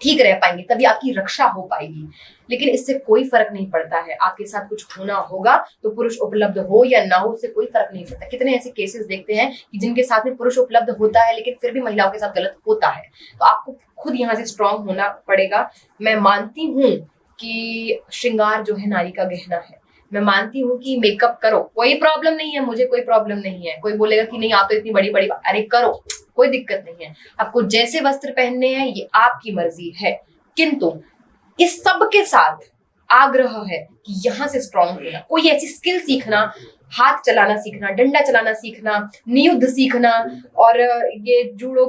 ठीक रह पाएंगे, तभी आपकी रक्षा हो पाएगी, लेकिन इससे कोई फर्क नहीं पड़ता है। आपके साथ कुछ होना होगा तो पुरुष उपलब्ध हो या ना हो, उससे कोई फर्क नहीं पड़ता। कितने ऐसे केसेस देखते हैं कि जिनके साथ में पुरुष उपलब्ध होता है लेकिन फिर भी महिलाओं के साथ गलत होता है। तो आपको खुद यहाँ से स्ट्रांग होना पड़ेगा। मैं मानती हूँ कि श्रृंगार जो है नारी का गहना है, मैं मानती हूँ कि मेकअप करो, कोई प्रॉब्लम नहीं है, मुझे कोई प्रॉब्लम नहीं है। कोई बोलेगा कि नहीं आप तो इतनी बड़ी बड़ी, अरे करो, कोई दिक्कत नहीं है। आपको जैसे वस्त्र पहनने हैं ये आपकी मर्जी है, किंतु इस सब के साथ आग्रह है कि यहाँ से स्ट्रांग होना, कोई ऐसी स्किल सीखना, हाथ चलाना सीखना, डंडा चलाना सीखना, नियुद्ध सीखना, और ये जूड़े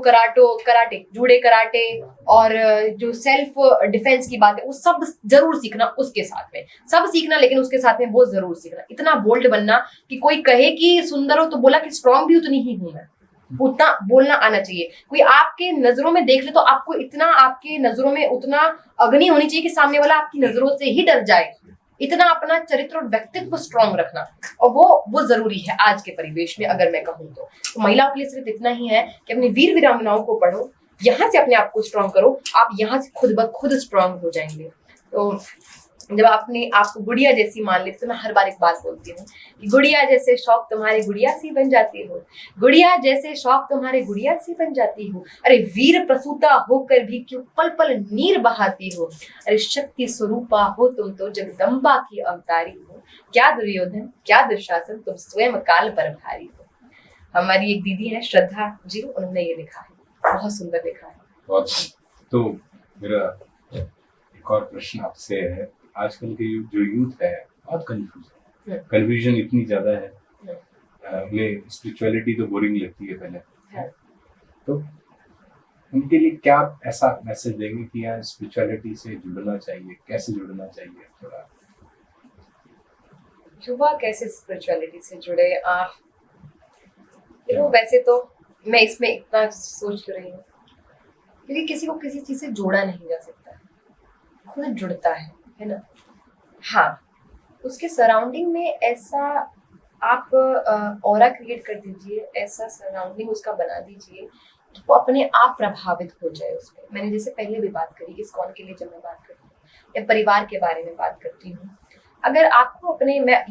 कराटे और जो सेल्फ डिफेंस की बात है वो सब जरूर सीखना। उसके साथ में सब सीखना, लेकिन उसके साथ में वो जरूर सीखना। इतना बोल्ड बनना कि कोई कहे कि सुंदर हो तो बोला कि स्ट्रांग भी उतनी ही हूं मैं, उतना बोलना आना चाहिए। कोई आपके नजरों में देख ले तो आपको इतना, आपके नजरों में उतना अग्नि होनी चाहिए कि सामने वाला आपकी नजरों से ही डर जाए। इतना अपना चरित्र और व्यक्तित्व स्ट्रांग रखना, और वो जरूरी है आज के परिवेश में। अगर मैं कहूँ तो महिलाओं के लिए सिर्फ इतना ही है कि अपनी वीर वीरांगनाओं को पढ़ो, यहाँ से अपने आप को स्ट्रांग करो, आप यहाँ से खुद ब खुद स्ट्रांग हो जाएंगे। तो जब आपने आपको गुड़िया जैसी मान लेते, तो मैं हर बार एक बात बोलती हूँ कि गुड़िया जैसे शौक तुम्हारे गुड़िया सी बन जाती हो, गुड़िया जैसे शौक तुम्हारे गुड़िया सी बन जाती हो। अरे वीर प्रसूता होकर भी क्यों पल पल नीर बहाती हो, अरे शक्ति स्वरूपा हो तुम तो जगदम्बा की अवतारी हो। क्या दुर्योधन क्या दुशासन, तुम स्वयं काल पर भारी हो। हमारी एक दीदी है श्रद्धा जी, उन्होंने ये लिखा है, बहुत सुंदर लिखा है। बहुत। तो मेरा एक और प्रश्न आपसे है, आजकल के जो यूथ है बहुत कंफ्यूज है, कंफ्यूजन इतनी ज्यादा है, उन्हें स्पिरिचुअलिटी तो बोरिंग लगती है पहले, तो उनके लिए क्या ऐसा मैसेज देंगे कि यार स्पिरिचुअलिटी से जुड़ना चाहिए, कैसे जुड़ना चाहिए? थोड़ा युवा कैसे स्पिरिचुअलिटी से जुड़े? देखो वैसे तो मैं इसमें इतना सोच रही हूँ क्योंकि किसी को किसी चीज से जोड़ा नहीं जा सकता, खुद जुड़ता है ना। हाँ, उसके सराउंडिंग में ऐसा आप ऑरा क्रिएट कर दीजिए, ऐसा सराउंडिंग उसका बना दीजिए कि वो अपने आप प्रभावित हो जाए उसमें। मैंने जैसे पहले भी बात करी, इस्कॉन के लिए जब मैं बात करी, या परिवार के बारे में बात करती हूँ, अगर आपको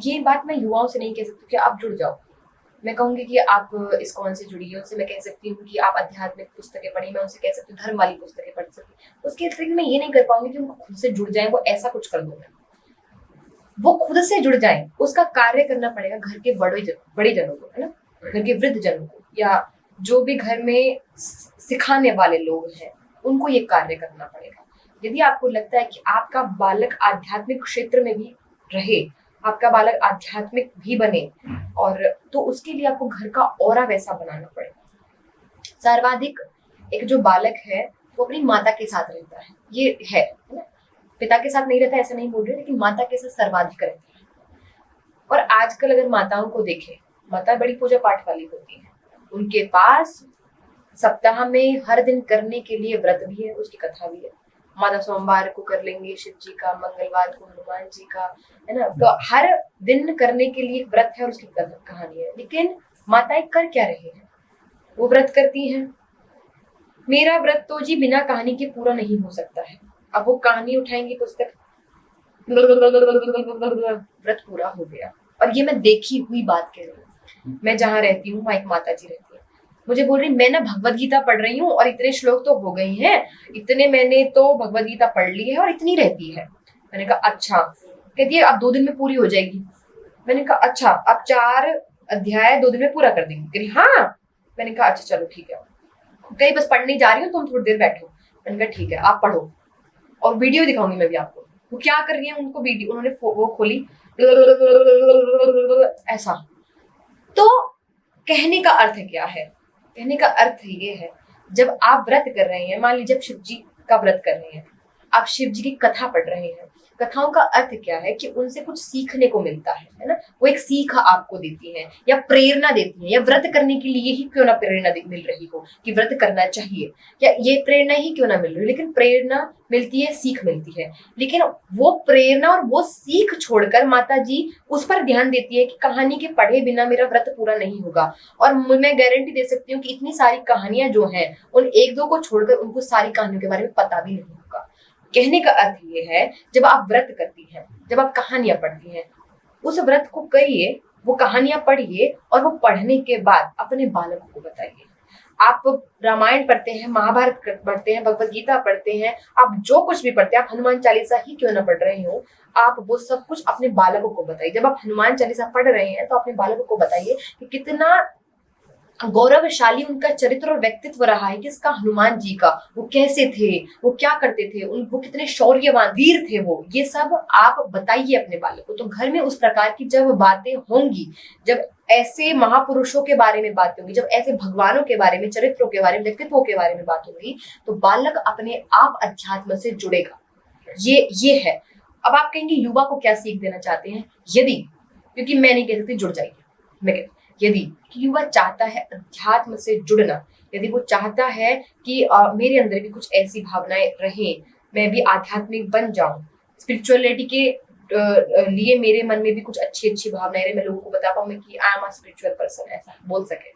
ये बात मैं युवाओं से नहीं कह सकती कि आप जुड़ जाओ। मैं कहूंगी कि आप इस्कॉन से जुड़िए, उनसे मैं कह सकती हूँ कि आप आध्यात्मिक पुस्तकें पढ़िए, मैं उनसे कह सकती हूँ धर्म वाली पुस्तकें पढ़ सकती हूँ। उसके अतिरिक्त मैं ये नहीं कर पाऊंगी कि उनको खुद से जुड़ जाए, वो ऐसा कुछ कर दूं मैं। वो खुद से जुड़ जाए, उसका कार्य करना पड़ेगा घर के बड़े जनों को, है ना, घर के वृद्ध जनों को, या जो भी घर में सिखाने वाले लोग हैं उनको ये कार्य करना पड़ेगा। यदि आपको लगता है कि आपका बालक आध्यात्मिक क्षेत्र में भी रहे, आपका बालक आध्यात्मिक भी बने, और तो उसके लिए आपको घर का ऑरा वैसा बनाना पड़ेगा। सर्वाधिक एक जो बालक है वो अपनी माता के साथ रहता है, ये है ना, पिता के साथ नहीं रहता ऐसा नहीं बोल रहे, लेकिन माता के साथ सर्वाधिक रहता है। और आजकल अगर माताओं को देखें, माता बड़ी पूजा पाठ वाली होती है, उनके पास सप्ताह में हर दिन करने के लिए व्रत भी है, उसकी कथा भी है। माता सोमवार को कर लेंगे शिव जी का, मंगलवार को हनुमान जी का, है ना, तो हर दिन करने के लिए व्रत है और उसकी कहानी है। लेकिन माताएं कर क्या रही हैं? वो व्रत करती हैं, मेरा व्रत तो जी बिना कहानी के पूरा नहीं हो सकता है। अब वो कहानी उठाएंगे पुस्तक, व्रत पूरा हो गया। और ये मैं देखी हुई बात कह रही हूँ। मैं जहाँ रहती हूँ वहाँ एक माता जी रहती है, मुझे बोल रही मैं ना भगवत गीता पढ़ रही हूँ और इतने श्लोक तो हो गए हैं, इतने मैंने तो भगवत गीता पढ़ ली है और इतनी रहती है। मैंने कहा अच्छा। कहती है अब 2 दिन में पूरी हो जाएगी। मैंने कहा अच्छा, अब 4 अध्याय 2 दिन में पूरा कर देंगे। कही हाँ। मैंने कहा अच्छा चलो ठीक है। कहीं बस पढ़ने जा रही हूँ, तुम थोड़ी देर बैठो। मैंने कहा ठीक है आप पढ़ो, और वीडियो दिखाऊंगी मैं भी आपको वो क्या कर रही है। उनको वीडियो उन्होंने वो खोली ऐसा। तो कहने का अर्थ क्या है? कहने का अर्थ ये है, जब आप व्रत कर रहे हैं, मान लीजिए शिव जी का व्रत कर रहे हैं, आप शिव जी की कथा पढ़ रहे हैं, कथाओं का अर्थ क्या है कि उनसे कुछ सीखने को मिलता है ना, वो एक सीख आपको देती है या प्रेरणा देती है, या व्रत करने के लिए ही क्यों ना प्रेरणा मिल रही हो कि व्रत करना चाहिए, या ये प्रेरणा ही क्यों ना मिल रही, लेकिन प्रेरणा मिलती है, सीख मिलती है। लेकिन वो प्रेरणा और वो सीख छोड़कर माता जी उस पर ध्यान देती है कि कहानी के पढ़े बिना मेरा व्रत पूरा नहीं होगा। और मैं गारंटी दे सकती हूँ कि इतनी सारी कहानियां जो हैं, उन 1-2 को छोड़कर उनको सारी कहानियों के बारे में पता भी नहीं होगा। कहने का अर्थ ये है, जब आप व्रत करती हैं, जब आप कहानियां पढ़ती हैं, उस व्रत को करिए, वो कहानियां पढ़िए, और वो पढ़ने के बाद अपने बालकों को बताइए। आप रामायण पढ़ते हैं, महाभारत पढ़ते हैं, भगवत गीता पढ़ते हैं, आप जो कुछ भी पढ़ते हैं, आप हनुमान चालीसा ही क्यों ना पढ़ रहे हो, आप वो सब कुछ अपने बालकों को बताइए। जब आप हनुमान चालीसा पढ़ रहे हैं तो अपने बालकों को बताइए कि कितना गौरवशाली उनका चरित्र और व्यक्तित्व रहा है, किसका, हनुमान जी का। वो कैसे थे, वो क्या करते थे, वो कितने शौर्यवान वीर थे वो, ये सब आप बताइए अपने बालक को। तो घर में उस प्रकार की जब बातें होंगी, जब ऐसे महापुरुषों के बारे में बात होंगी, जब ऐसे भगवानों के बारे में, चरित्रों के बारे में, व्यक्तित्वों के बारे में बात होगी, तो बालक अपने आप अध्यात्म से जुड़ेगा। ये है। अब आप कहेंगे युवा को क्या सीख देना चाहते हैं? यदि, क्योंकि मैं नहीं कह सकती जुड़ जाइए, मैं कहती यदि कि युवा चाहता है अध्यात्म से जुड़ना, यदि वो चाहता है कि मेरे अंदर भी कुछ ऐसी भावनाएं रहें, मैं भी आध्यात्मिक बन जाऊं, स्पिरिचुअलिटी के लिए मेरे मन में भी कुछ अच्छी भावनाएं रहे, मैं लोगों को बता पाऊं मैं कि I am a spiritual person, ऐसा बोल सके,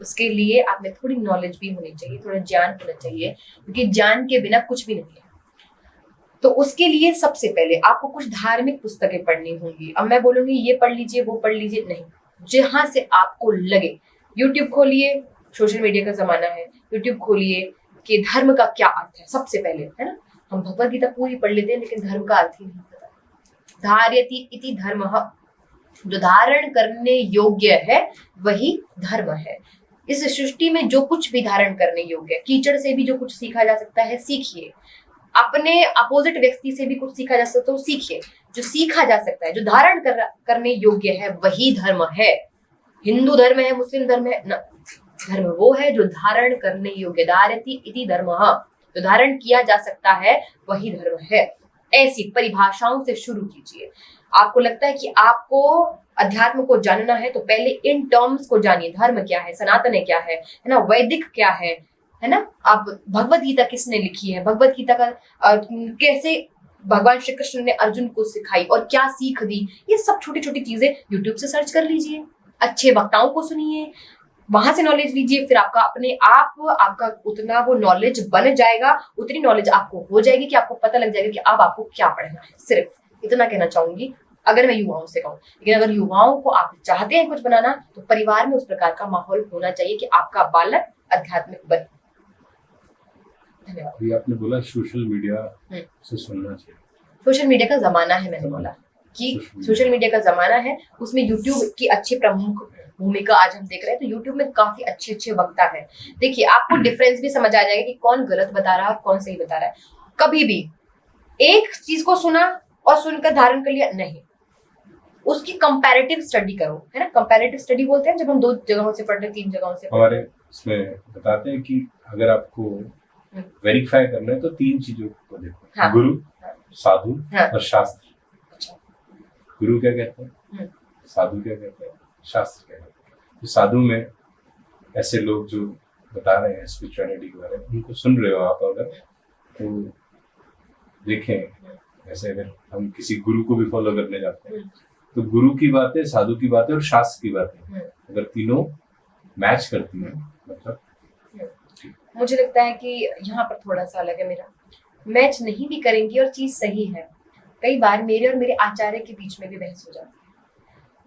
उसके लिए आप में थोड़ी नॉलेज भी होनी चाहिए, थोड़ा ज्ञान होना चाहिए, क्योंकि ज्ञान के बिना कुछ भी नहीं है। तो उसके लिए सबसे पहले आपको कुछ धार्मिक पुस्तकें पढ़नी होंगी। अब मैं बोलूंगी ये पढ़ लीजिए, वो पढ़ लीजिए, नहीं, जहां से आपको लगे। यूट्यूब खोलिए, सोशल मीडिया का जमाना है, यूट्यूब खोलिए कि धर्म का क्या अर्थ है सबसे पहले, है ना। हम भगवत गीता पूरी पढ़ लेते हैं लेकिन धर्म का अर्थ ही नहीं पता। धार्यति इति धर्मः, जो धारण करने योग्य है वही धर्म है। इस सृष्टि में जो कुछ भी धारण करने योग्य है, कीचड़ से भी जो कुछ सीखा जा सकता है सीखिए, अपने अपोजिट व्यक्ति से भी कुछ सीखा जा सकता है तो सीखिए। जो सीखा जा सकता है, जो धारण करने योग्य है वही धर्म है। हिंदू धर्म है, मुस्लिम धर्म है ना, धर्म वो है जो धारण करने योग्य, धारयति इति धर्मः, जो धारण किया जा सकता है वही धर्म है। ऐसी परिभाषाओं से शुरू कीजिए। आपको लगता है कि आपको अध्यात्म को जानना है तो पहले इन टर्म्स को जानिए, धर्म क्या है, सनातन क्या है ना, वैदिक क्या है ना। आप भगवत गीता किसने लिखी है, भगवत गीता का कैसे भगवान श्री कृष्ण ने अर्जुन को सिखाई और क्या सीख दी, ये सब छोटी छोटी चीजें यूट्यूब से सर्च कर लीजिए, अच्छे वक्ताओं को सुनिए, वहां से नॉलेज लीजिए, फिर आपका अपने आप आपका उतना वो नॉलेज बन जाएगा, उतनी नॉलेज आपको हो जाएगी कि आपको पता लग जाएगा कि अब आपको क्या पढ़ना है। सिर्फ इतना कहना चाहूंगी अगर मैं युवाओं से कहूँ। लेकिन अगर युवाओं को आप चाहते हैं कुछ बनाना, तो परिवार में उस प्रकार का माहौल होना चाहिए कि आपका बालक आध्यात्मिक बने। धन्यवाद। अभी आपने बोला सोशल मीडिया से सुनना चाहिए। सोशल मीडिया का जमाना है, मैंने बोला कि सोशल मीडिया का जमाना है, उसमें यूट्यूब की अच्छी प्रमुख भूमिका आज हम देख रहे हैं। तो यूट्यूब में काफी अच्छे अच्छे वक्ता है। देखिए, आपको डिफरेंस भी समझ आ जाएगा कि कौन गलत बता रहा है और कौन सही बता रहा है। कभी भी एक चीज को सुना और सुनकर धारण कर लिया नहीं, उसकी कंपैरेटिव स्टडी करो, है ना। कंपैरेटिव स्टडी बोलते हैं जब हम 2 जगहों से पढ़ते हैं, 3 जगहों से हमारे इसमें बताते हैं कि अगर आपको वेरीफाई करना है तो 3 चीजों को देखो। हाँ। गुरु, साधु हाँ। और शास्त्र। अच्छा। गुरु क्या कहते हैं, साधु क्या कहते हैं, शास्त्र क्या कहते हैं। तो साधु में ऐसे लोग जो बता रहे हैं स्पिरिचुअलिटी के बारे में, उनको सुन रहे हो आप अगर, तो देखें ऐसे अगर हम किसी गुरु को भी फॉलो करने जाते हैं तो गुरु की बातें, साधु की बातें और शास्त्र की बातें अगर तीनों मैच करती हैं, मतलब मुझे लगता है कि यहाँ पर थोड़ा सा अलग है मेरा। मैच नहीं भी करेंगी और चीज सही है। कई बार मेरे और मेरे आचार्य के बीच में भी बहस हो जाती है।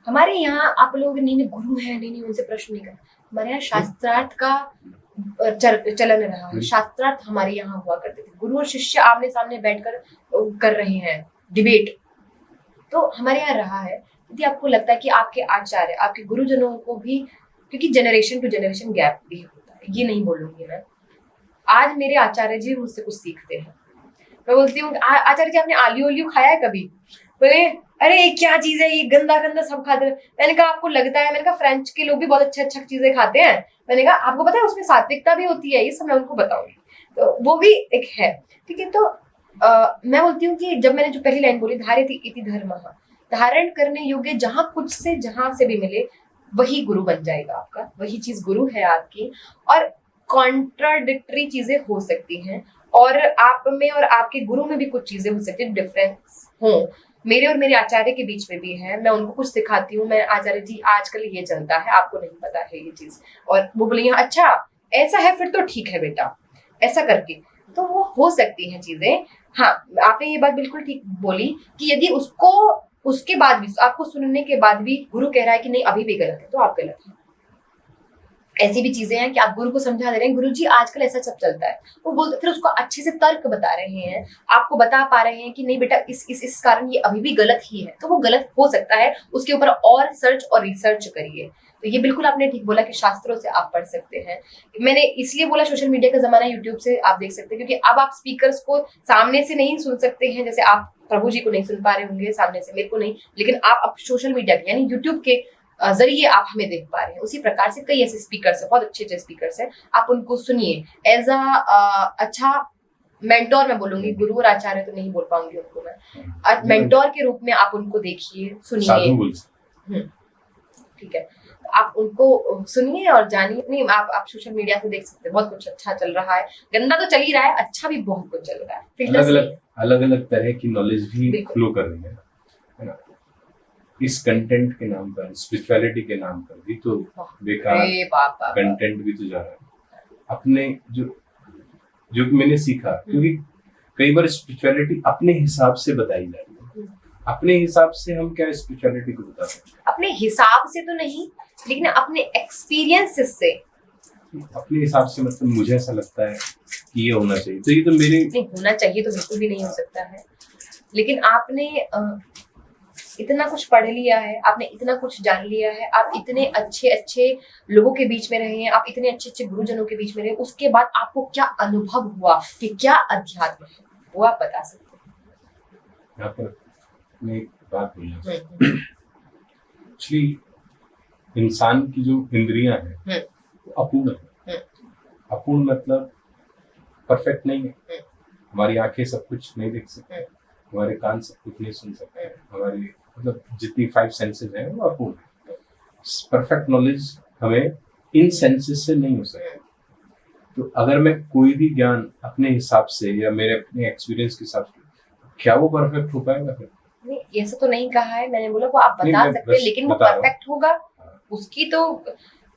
हमारे यहाँ आप लोग नहीं गुरु है, नहीं उनसे प्रश्न नहीं कर। हमारे यहाँ शास्त्रार्थ का चलन रहा है। शास्त्रार्थ हमारे यहाँ हुआ करते थे, गुरु और शिष्य आमने सामने बैठकर कर रहे हैं डिबेट। तो हमारे यहाँ रहा है। यदि आपको लगता है कि आपके आचार्य, आपके गुरुजनों को भी, क्योंकि जनरेशन टू जनरेशन गैप भी होता है, ये नहीं बोलूंगी मैं। आज मेरे आचार्य जी मुझसे कुछ सीखते हैं। मैं बोलती हूँ, आचार्य जी आपने आलू ओलियो खाया है कभी? बोले अरे ये क्या चीज है, ये गंदा गंदा सब खाते हैं। मैंने कहा आपको लगता है? मैंने कहा फ्रेंच के लोग भी बहुत अच्छा चीजें खाते हैं। मैंने कहा आपको पता है उसमें सात्विकता भी होती है, ये सब मैं उनको बताऊंगी। तो वो भी एक है, ठीक है। तो मैं बोलती हूँ कि जब मैंने जो पहली लाइन बोली, धारयति इति धर्मः, धारण करने योग्य जहां कुछ से जहां से भी मिले वही गुरु बन जाएगा आपका, वही चीज गुरु है आपकी। और कॉन्ट्राडिक्टरी चीजें हो सकती हैं, और आप में और आपके गुरु में भी कुछ चीजें हो सकती है, डिफरेंस हो। मेरे और मेरे आचार्य के बीच में भी है। मैं उनको कुछ सिखाती हूँ, मैं आचार्य जी आजकल ये चलता है, आपको नहीं पता है ये चीज, और वो बोलेंगे अच्छा ऐसा है, फिर तो ठीक है बेटा, ऐसा करके तो वो हो सकती हैं चीजें। हाँ, आपने ये बात बिल्कुल ठीक बोली कि यदि उसको उसके बाद भी, आपको सुनने के बाद भी गुरु कह रहा है कि नहीं अभी भी गलत है, तो आप गलत हैं। ऐसी भी चीजें हैं कि आप गुरु को समझा दे रहे हैं, गुरु जी आजकल ऐसा सब चलता है, वो बोलते, फिर उसको अच्छे से तर्क बता रहे हैं, आपको बता पा रहे हैं कि नहीं बेटा इस कारण ये अभी भी गलत ही है, तो वो गलत हो सकता है, उसके ऊपर और सर्च और रिसर्च करिए। तो ये बिल्कुल आपने ठीक बोला कि शास्त्रों से आप पढ़ सकते हैं। मैंने इसलिए बोला सोशल मीडिया का जमाना, यूट्यूब से आप देख सकते हैं, क्योंकि अब आप स्पीकर्स को सामने से नहीं सुन सकते हैं, जैसे आप प्रभु जी को नहीं सुन पा रहे होंगे सामने से, मेरे को नहीं, लेकिन आप अब सोशल मीडिया के यानी यूट्यूब के जरिए आप हमें देख पा रहे हैं। उसी प्रकार से कई ऐसे स्पीकर्स हैं, बहुत अच्छे अच्छे स्पीकर्स हैं, आप उनको सुनिए एज अच्छा मेंटोर। मैं बोलूंगी, गुरु और आचार्य तो नहीं बोल पाऊंगी उनको मैं, मेंटोर के रूप में आप उनको देखिए, सुनिए, ठीक है। आप उनको सुनिए और जानिए। नहीं, आप सोशल मीडिया से देख सकते हैं, बहुत कुछ अच्छा चल रहा है, गंदा तो चल ही रहा है, अच्छा भी बहुत कुछ चल रहा है। अलग अलग तरह की नॉलेज भी फ्लो कर रही है ना। इस कंटेंट के नाम पर, स्पिरिचुअलिटी के नाम पर भी तो बेकार कंटेंट भी तो जा रहा है। अपने जो मैंने सीखा, क्योंकि कई बार स्पिरिचुअलिटी अपने हिसाब से बताई जाती है। अपने हिसाब से हम क्या स्पिरिचुअलिटी को बताते हैं? अपने हिसाब से तो नहीं, लेकिन अपने एक्सपीरियंसेस से। अपने हिसाब से मतलब मुझे ऐसा लगता है कि ये होना चाहिए, तो ये तो मेरे नहीं होना चाहिए तो बिल्कुल भी नहीं हो सकता है। लेकिन आपने इतना कुछ पढ़ लिया है, आपने इतना कुछ जान लिया है, आप इतने अच्छे अच्छे लोगों के बीच में रहे हैं, आप इतने अच्छे अच्छे गुरुजनों के बीच में रहे, उसके बाद आपको क्या अनुभव हुआ कि क्या अध्यात्म है, वो आप बता सकते हैं। यहाँ पर मैं एक बात बोलूँ, एक्चुअली इंसान की जो इंद्रियां हैं वो अपूर्ण है। अपूर्ण मतलब परफेक्ट नहीं है। हमारी आंखें सब कुछ नहीं देख सकती, हमारे कान सब कुछ नहीं सुन सकते, हमारी मतलब जितनी 5 सेंसेस हैं वो अपूर्ण है। परफेक्ट नॉलेज हमें इन सेंसेस से नहीं हो सकती। तो अगर मैं कोई भी ज्ञान अपने हिसाब से या मेरे अपने एक्सपीरियंस के हिसाब से, क्या वो परफेक्ट हो पाएगा? फिर नहीं, ऐसा तो नहीं कहा है मैंने, बोला वो आप बता सकते हैं, लेकिन वो परफेक्ट होगा उसकी तो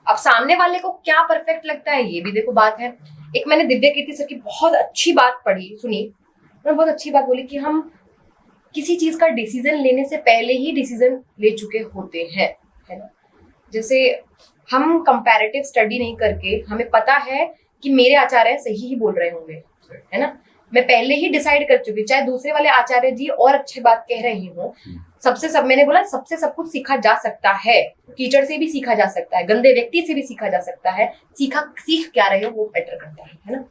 अब सामने वाले को क्या परफेक्ट लगता है ये भी देखो बात है। एक मैंने दिव्या कीर्ति सर की बहुत अच्छी बात पढ़ी सुनी, उन्होंने बहुत अच्छी बात बोली कि हम किसी चीज का डिसीजन लेने से पहले ही डिसीजन ले चुके होते हैं, है ना। जैसे हम कंपैरेटिव स्टडी नहीं करके हमें पता है कि मेरे आचार्य सही ही बोल रहे होंगे, है ना। मैं पहले ही डिसाइड कर चुकी, चाहे दूसरे वाले आचार्य जी और अच्छी बात कह रहे हो, मैंने बोला सबसे सब कुछ सीखा जा सकता है, कीचड़ से भी सीखा जा सकता है, गंदे व्यक्ति से भी सीखा जा सकता है, सीख क्या रहे हो वो मैटर करता है ना।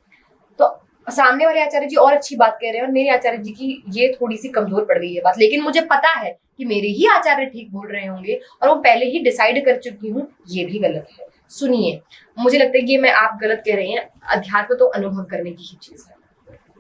तो सामने वाले आचार्य जी और अच्छी बात कह रहे हैं और मेरे आचार्य जी की ये थोड़ी सी कमजोर पड़ गई है बात, लेकिन मुझे पता है कि मेरे ही आचार्य ठीक बोल रहे होंगे और वो पहले ही डिसाइड कर चुकी हूँ ये भी गलत है। सुनिए, मुझे लगता है कि मैं आप गलत कह रही हैं, अध्यात्म तो अनुभव करने की ही चीज है।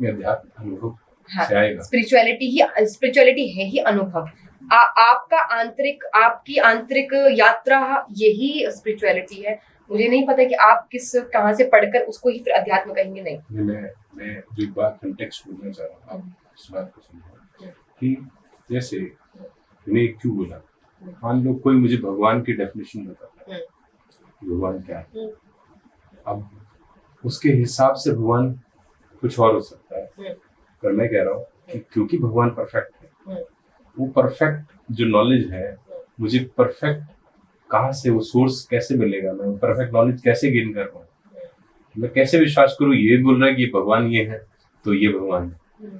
अध्यात्म अनुभव हाँ, से आएगा। स्पिरिचुअलिटी है ही अनुभव। आपकी आंतरिक यात्रा यही स्पिरिचुअलिटी है। मुझे नहीं पता कि आप कहाँ से पढ़कर उसको ही फिर अध्यात्म कहेंगे, नहीं। मैं जो एक बात कंटेक्स्ट बोलना चाह रहा हूँ, आप इस बात को समझो कि जैसे मैंने एक क्यों बोला, मान लो कोई मुझे भगवान की डेफिनेशन बताता है भगवान क्या है, अब उसके हिसाब से भगवान कुछ और हो सकता है, पर मैं कह रहा हूँ कि क्योंकि भगवान परफेक्ट है, वो परफेक्ट जो नॉलेज है, मुझे परफेक्ट कहाँ से वो सोर्स कैसे मिलेगा, मैं परफेक्ट नॉलेज कैसे गेन कर पाऊँ, मैं कैसे विश्वास करूँ ये बोल रहा है कि भगवान ये है तो ये भगवान है।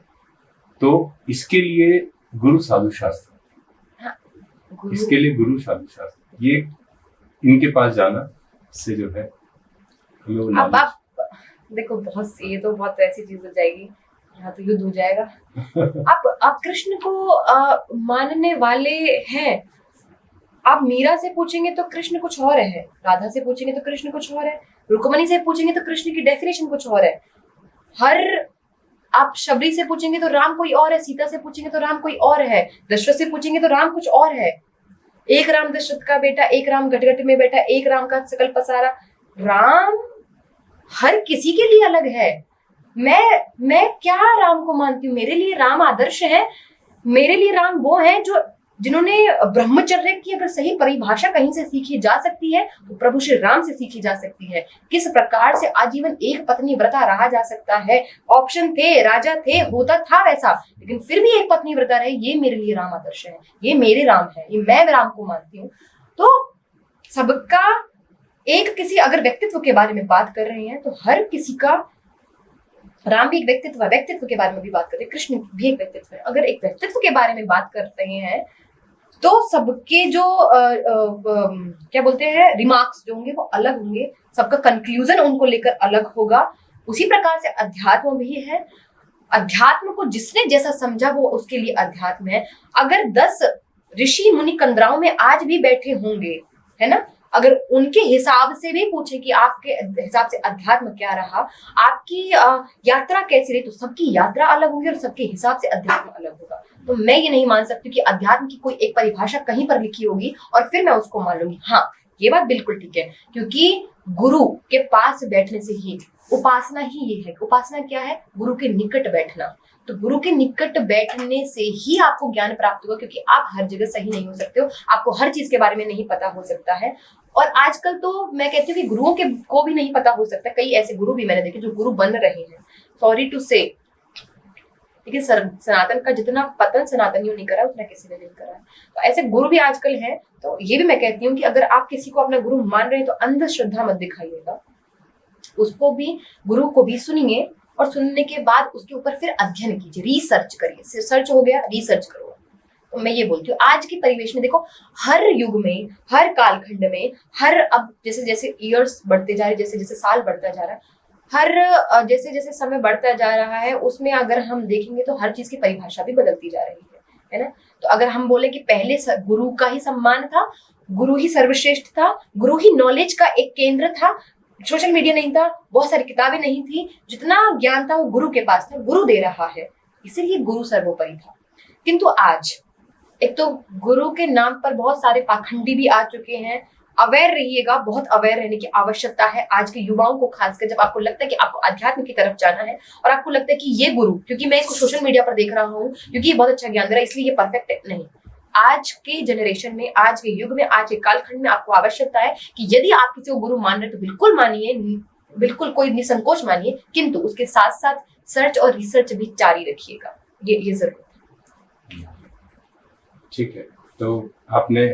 तो इसके लिए गुरु साधु शास्त्र, इसके लिए गुरु साधु शास्त्र, ये इनके पास जाना से जो है हमें वो अब आप देखो, बहुत ये तो बहुत ऐसी चीज हो जाएगी, यहाँ तो युद्ध हो जाएगा। आप कृष्ण को मानने वाले हैं, आप मीरा से पूछेंगे तो कृष्ण कुछ और है, राधा से पूछेंगे तो कृष्ण कुछ और है, रुक्मणी से पूछेंगे तो कृष्ण की डेफिनेशन कुछ और है, आप शबरी से पूछेंगे तो राम कोई और है, सीता से पूछेंगे तो राम कोई और है, दशरथ से पूछेंगे तो राम कुछ और है। एक राम दशरथ का बेटा, एक राम गटगट में बैठा, एक राम का सकल पसारा। राम हर किसी के लिए अलग है। मैं क्या राम को मानती हूँ, मेरे लिए राम आदर्श है, मेरे लिए राम वो है जिन्होंने ब्रह्मचर्य की अगर सही परिभाषा कहीं से सीखी जा सकती है तो प्रभु श्री राम से सीखी जा सकती है। किस प्रकार से आजीवन एक पत्नी व्रता रहा जा सकता है, ऑप्शन थे, राजा थे, होता था वैसा, लेकिन फिर भी एक पत्नी व्रता रहे, ये मेरे लिए राम आदर्श है, ये मेरे राम है, ये मैं राम को मानती हूँ। तो सबका एक किसी अगर व्यक्तित्व के बारे में बात कर रहे हैं तो हर किसी का, राम भी एक व्यक्तित्व है, व्यक्तित्व के बारे में भी बात कर रहे हैं, कृष्ण भी एक व्यक्तित्व है। अगर एक व्यक्तित्व के बारे में बात कर रहे हैं तो सबके जो क्या बोलते हैं रिमार्क्स जो होंगे वो अलग होंगे, सबका कंक्लूजन उनको लेकर अलग होगा। उसी प्रकार से अध्यात्म भी है, अध्यात्म को जिसने जैसा समझा वो उसके लिए अध्यात्म है। अगर 10 ऋषि मुनि कंदराओं में आज भी बैठे होंगे, है ना, अगर उनके हिसाब से भी पूछे कि आपके हिसाब से अध्यात्म क्या रहा, आपकी यात्रा कैसी रही, तो सबकी यात्रा अलग होगी और सबके हिसाब से अध्यात्म अलग होगा। तो मैं ये नहीं मान सकती कि अध्यात्म की कोई एक परिभाषा कहीं पर लिखी होगी और फिर मैं उसको मान लूंगी। हाँ, ये बात बिल्कुल ठीक है, क्योंकि गुरु के पास बैठने से ही उपासना ही ये है। उपासना क्या है? गुरु के निकट बैठना। तो गुरु के निकट बैठने से ही आपको ज्ञान प्राप्त होगा, क्योंकि आप हर जगह सही नहीं हो सकते हो, आपको हर चीज के बारे में नहीं पता हो सकता है। और आजकल तो मैं कहती हूँ कि गुरुओं के को भी नहीं पता हो सकता। कई ऐसे गुरु भी मैंने देखे जो गुरु बन रहे हैं, सॉरी टू से, लेकिन सनातन का जितना पतन सनातनियों नहीं करा उतना किसी ने नहीं करा। तो ऐसे गुरु भी आजकल हैं। तो ये भी मैं कहती हूँ कि अगर आप किसी को अपना गुरु मान रहे हैं तो अंधश्रद्धा मत दिखाइएगा, उसको भी, गुरु को भी सुनिए और सुनने के बाद उसके ऊपर फिर अध्ययन कीजिए, रिसर्च करिए। सर्च हो गया, रिसर्च करो। तो मैं ये बोलती हूँ आज की परिवेश में देखो, हर युग में, हर कालखंड में, हर अब जैसे जैसे ईयर्स बढ़ते जा रहे, जैसे जैसे साल बढ़ता जा रहा है, हर जैसे जैसे समय बढ़ता जा रहा है, उसमें अगर हम देखेंगे तो हर चीज की परिभाषा भी बदलती जा रही है ना। तो अगर हम बोले कि पहले गुरु का ही सम्मान था, गुरु ही सर्वश्रेष्ठ था, गुरु ही नॉलेज का एक केंद्र था, सोशल मीडिया नहीं था, बहुत सारी किताबें नहीं थी, जितना ज्ञान था वो गुरु के पास था, गुरु दे रहा है, इसीलिए गुरु सर्वोपरि था। किंतु आज एक तो गुरु के नाम पर बहुत सारे पाखंडी भी आ चुके हैं। अवेयर रहिएगा, बहुत अवेयर रहने की आवश्यकता है आज के युवाओं को, खासकर जब आपको लगता है कि आपको अध्यात्म की तरफ जाना है और आपको लगता है कि ये गुरु, क्योंकि मैं इसको सोशल मीडिया पर देख रहा हूँ, क्योंकि ये बहुत अच्छा ज्ञान दे रहा है इसलिए ये परफेक्ट है, नहीं। आज के जनरेशन में, आज के युग में, आज के कालखंड में आपको आवश्यकता है कि यदि आप किसी को गुरु मान रहे तो बिल्कुल मानिए, बिल्कुल कोई निसंकोच मानिए, किंतु उसके साथ साथ सर्च और रिसर्च भी जारी रखिएगा। ये जरूर। ठीक है, तो आपने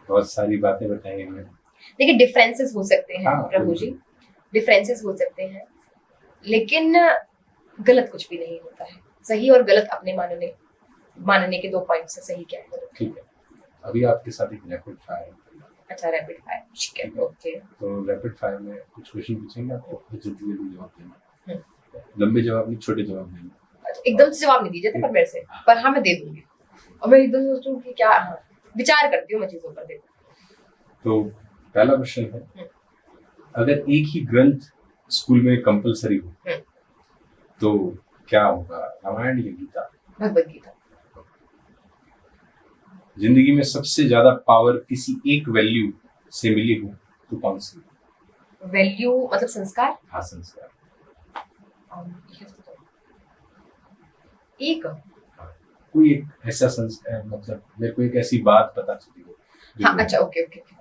बहुत सारी बातें बताई हमें। देखिए, डिफरेंसेस हो सकते हैं हाँ, प्रभु जी, डिफरेंसेस हो सकते हैं, लेकिन गलत कुछ भी नहीं होता है। सही और गलत अपने मानने के 2 पॉइंट्स है, सही क्या है गलत। ठीक है, अभी आपके साथ एक रैपिड फायर। अच्छा, रैपिड फायर, ठीक है, ओके। तो रैपिड फायर में कुछ क्वेश्चन पूछेंगे आपको, जल्दी जल्दी जवाब देना। लंबे जवाब नहीं, छोटे जवाब देना। अच्छा, एकदम से जवाब नहीं दिए जाते पर मेरे से, पर हाँ मैं दे दूंगी। और मैं एकदम सोचूं कि क्या, हाँ विचार करती हूँ मैं चीजों पर। तो पहला क्वेश्चन है, अगर एक ही ग्रंथ स्कूल में कंपलसरी हो तो क्या होगा, रामायण या गीता? भगवद गीता। जिंदगी में सबसे ज्यादा पावर किसी एक वैल्यू से मिली हो तो कौन सी? वैल्यू मतलब संस्कार। हाँ, संस्कार। एक कोई एक ऐसा संस्कार, मतलब मेरे को एक ऐसी बात पता चली हो जो- हाँ, अच्छा, ओके ओके ओके।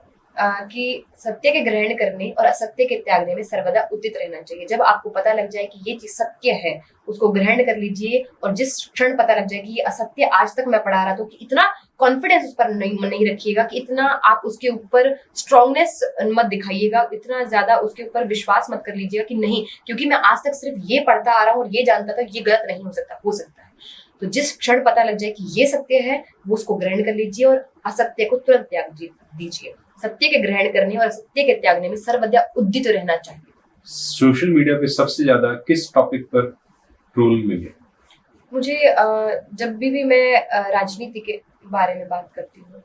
कि सत्य के ग्रहण करने और असत्य के त्यागने में सर्वदा उदित रहना चाहिए। जब आपको पता लग जाए कि ये चीज सत्य है, उसको ग्रहण कर लीजिए, और जिस क्षण पता लग जाए कि ये असत्य आज तक मैं पढ़ा रहा था, कि इतना कॉन्फिडेंस उस पर नहीं रखिएगा, कि इतना आप उसके ऊपर स्ट्रांगनेस मत दिखाइएगा, इतना ज्यादा उसके ऊपर विश्वास मत कर लीजिएगा कि नहीं, क्योंकि मैं आज तक सिर्फ ये पढ़ता आ रहा हूँ और ये जानता था, ये गलत नहीं हो सकता है। तो जिस क्षण पता लग जाए कि ये सत्य है, वो उसको ग्रहण कर लीजिए और असत्य को तुरंत त्याग दीजिए। सत्य के ग्रहण करने और असत्य के त्यागने में सर्वदा उद्यत रहना चाहिए। सोशल मीडिया पे सबसे ज्यादा किस टॉपिक पर ट्रोल मिले? मुझे जब भी मैं राजनीति के बारे में बात करती हूँ,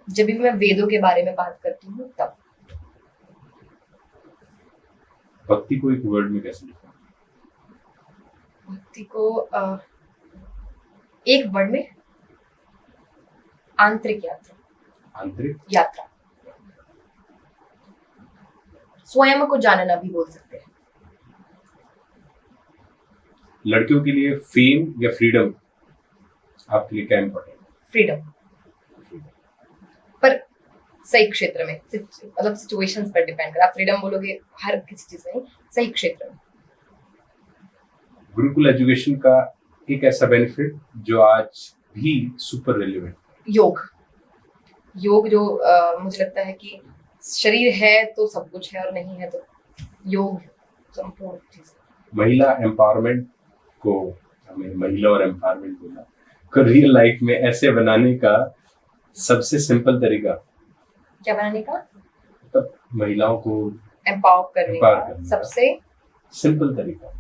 जब भी मैं वेदों के बारे में बात करती हूँ, तब। भक्ति को एक वर्ड में कैसे लिखा? भक्ति को एक वर्ड में, आंतरिक यात्रा। आंतरिक यात्रा, स्वयं को जानना भी बोल सकते हैं। लड़कियों के लिए फेम या फ्रीडम आपके लिए क्या इम्पोर्टेंट? फ्रीडम, पर सही क्षेत्र में, मतलब सिचुएशंस पर डिपेंड कर। आप फ्रीडम बोलोगे हर किसी चीज में, सही क्षेत्र में। गुरुकुल एजुकेशन का एक ऐसा बेनिफिट जो आज भी सुपर रिलेवेंट? योग जो मुझे लगता है कि शरीर है तो सब कुछ है, और नहीं है तो योग संपूर्ण चीज। महिला एम्पावरमेंट को, हमें महिला और एम्पावरमेंट बोला, को रियल लाइफ में ऐसे बनाने का सबसे सिंपल तरीका क्या बनाने का? मतलब महिलाओं को एम्पावर करने empower का करने का। सबसे सिंपल तरीका?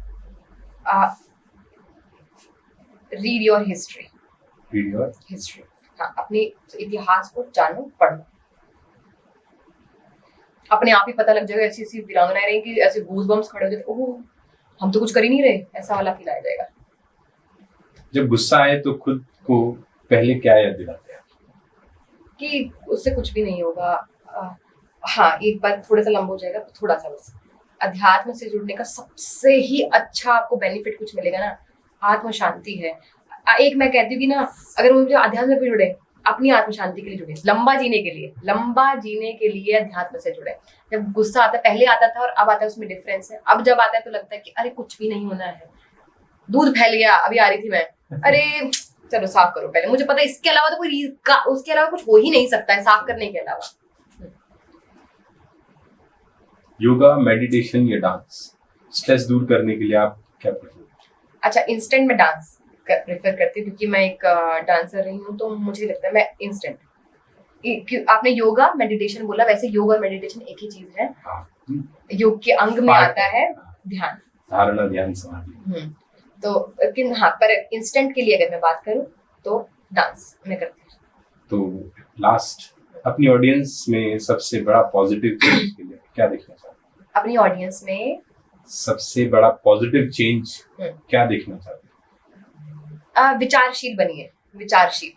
Read your history. Read your history, हाँ, अपने इतिहास को जानो, पढ़ो, अपने आप ही पता लग जाएगा। ऐसी ऐसी वीरांगनाएं रही कि ऐसे गूज़बम्स खड़े हो जाते, ओह हम तो कुछ कर ही नहीं रहे, ऐसा वाला फील आ जाएगा। जब गुस्सा आए तो खुद को पहले क्या याद दिलाते हैं? कि उससे कुछ भी नहीं होगा। हाँ, एक बार थोड़ा सा लंबा हो जाएगा, थोड़ा सा बस। अध्यात्म से जुड़ने का सबसे ही अच्छा आपको बेनिफिट कुछ मिलेगा ना, आत्म शांति है। एक मैं कहती हूँ कि ना, अगर मुझे अध्यात्म से जुड़े, अपनी आत्म शांति के लिए जुड़े, लंबा जीने के लिए अध्यात्म से जुड़े। जब गुस्सा आता है, पहले आता था और अब आता है, उसमें डिफरेंस है। अब जब आता है तो लगता है कि अरे कुछ भी नहीं होना है, दूध फैल गया, अभी आ रही थी मैं, अरे चलो साफ करो पहले, मुझे पता है इसके अलावा तो उसके अलावा कुछ हो ही नहीं सकता है साफ करने के अलावा। योगा, मेडिटेशन या डांस, स्ट्रेस दूर करने के लिए आप क्या प्रेफर? अच्छा, इंस्टेंट में डांस प्रेफर करती हूँ, क्योंकि मैं एक डांसर रही हूँ, तो मुझे लगता है मैं इंस्टेंट। आपने योगा मेडिटेशन बोला, वैसे योग और मेडिटेशन एक ही चीज है। योग के अंग में आता है ध्यान, धारणा, ध्यान, समाधि। तो लेकिन हाँ, पर इंस्टेंट के लिए अगर मैं बात करूँ तो डांस मैं करती हूँ। तो लास्ट, अपनी ऑडियंस में सबसे बड़ा पॉजिटिव चेंज के लिए क्या देखना चाहते हैं? अपनी ऑडियंस में सबसे बड़ा पॉजिटिव चेंज क्या देखना चाहते हैं? विचारशील बनिए। विचारशील,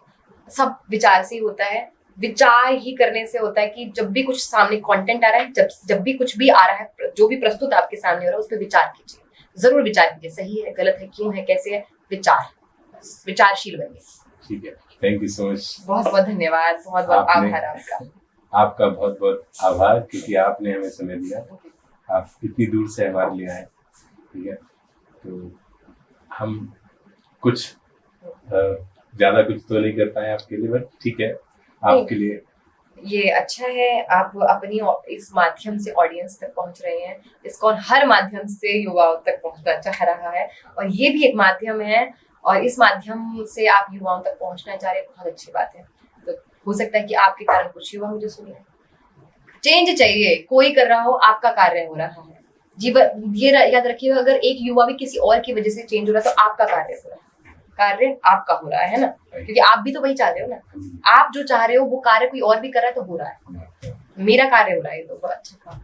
सब विचार से ही होता है। विचार ही करने से होता है कि जब भी कुछ सामने कंटेंट आ रहा है, जब भी कुछ भी आ रहा है, जो भी प्रस्तुत आपके सामने हो रहा है, उस पर विचार कीजिए, जरूर विचार कीजिए, सही है, गलत है, क्यों है, कैसे है, विचारशील बनिए। ठीक है, थैंक यू सो मच। बहुत बहुत धन्यवाद, बहुत बहुत आपने- आभार आपका। आपका बहुत बहुत आभार, क्योंकि आपने हमें समय दिया, आप इतनी दूर से हमारे लिए आए। ठीक है, तो हम कुछ ज्यादा कुछ तो नहीं कर पाए आपके लिए, बट ठीक है, आपके लिए ये अच्छा है, आप अपनी इस माध्यम से ऑडियंस तक पहुंच रहे हैं। इसको हर माध्यम से युवाओं तक पहुंचना चाह रहा है, और ये भी एक माध्यम है, और इस माध्यम से आप युवाओं तक पहुंचना चाह रहे हैं, बहुत अच्छी बात है। तो हो सकता है कि आपके कारण कुछ युवा मुझे सुन रहे हैं। चेंज चाहिए, कोई कर रहा हो, आपका कार्य हो रहा है। जीवन ये याद रखिएगा, अगर एक युवा भी किसी और की वजह से चेंज हो रहा है तो आपका कार्य हो रहा है, कार्य आपका हो रहा है ना, क्योंकि आप भी तो वही चाह रहे हो ना। आप जो चाह रहे हो वो कार्य कोई और भी कर रहा है तो हो रहा है, मेरा कार्य हो रहा है, तो बहुत अच्छा काम।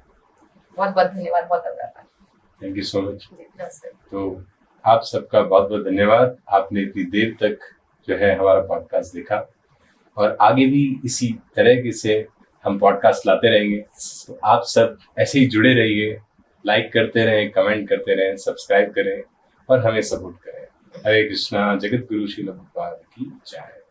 बहुत बहुत धन्यवाद, बहुत धन्यवाद, थैंक यू सो मच। नमस्ते। तो आप सबका बहुत बहुत धन्यवाद, आपने इतनी देर तक जो है हमारा पॉडकास्ट देखा, और आगे भी इसी तरह के से हम पॉडकास्ट लाते रहेंगे। तो आप सब ऐसे ही जुड़े रहिए, लाइक करते रहें, कमेंट करते रहें, सब्सक्राइब करें और हमें सपोर्ट करें। हरे कृष्णा, जगत गुरु श्रील प्रभुपाद की जय।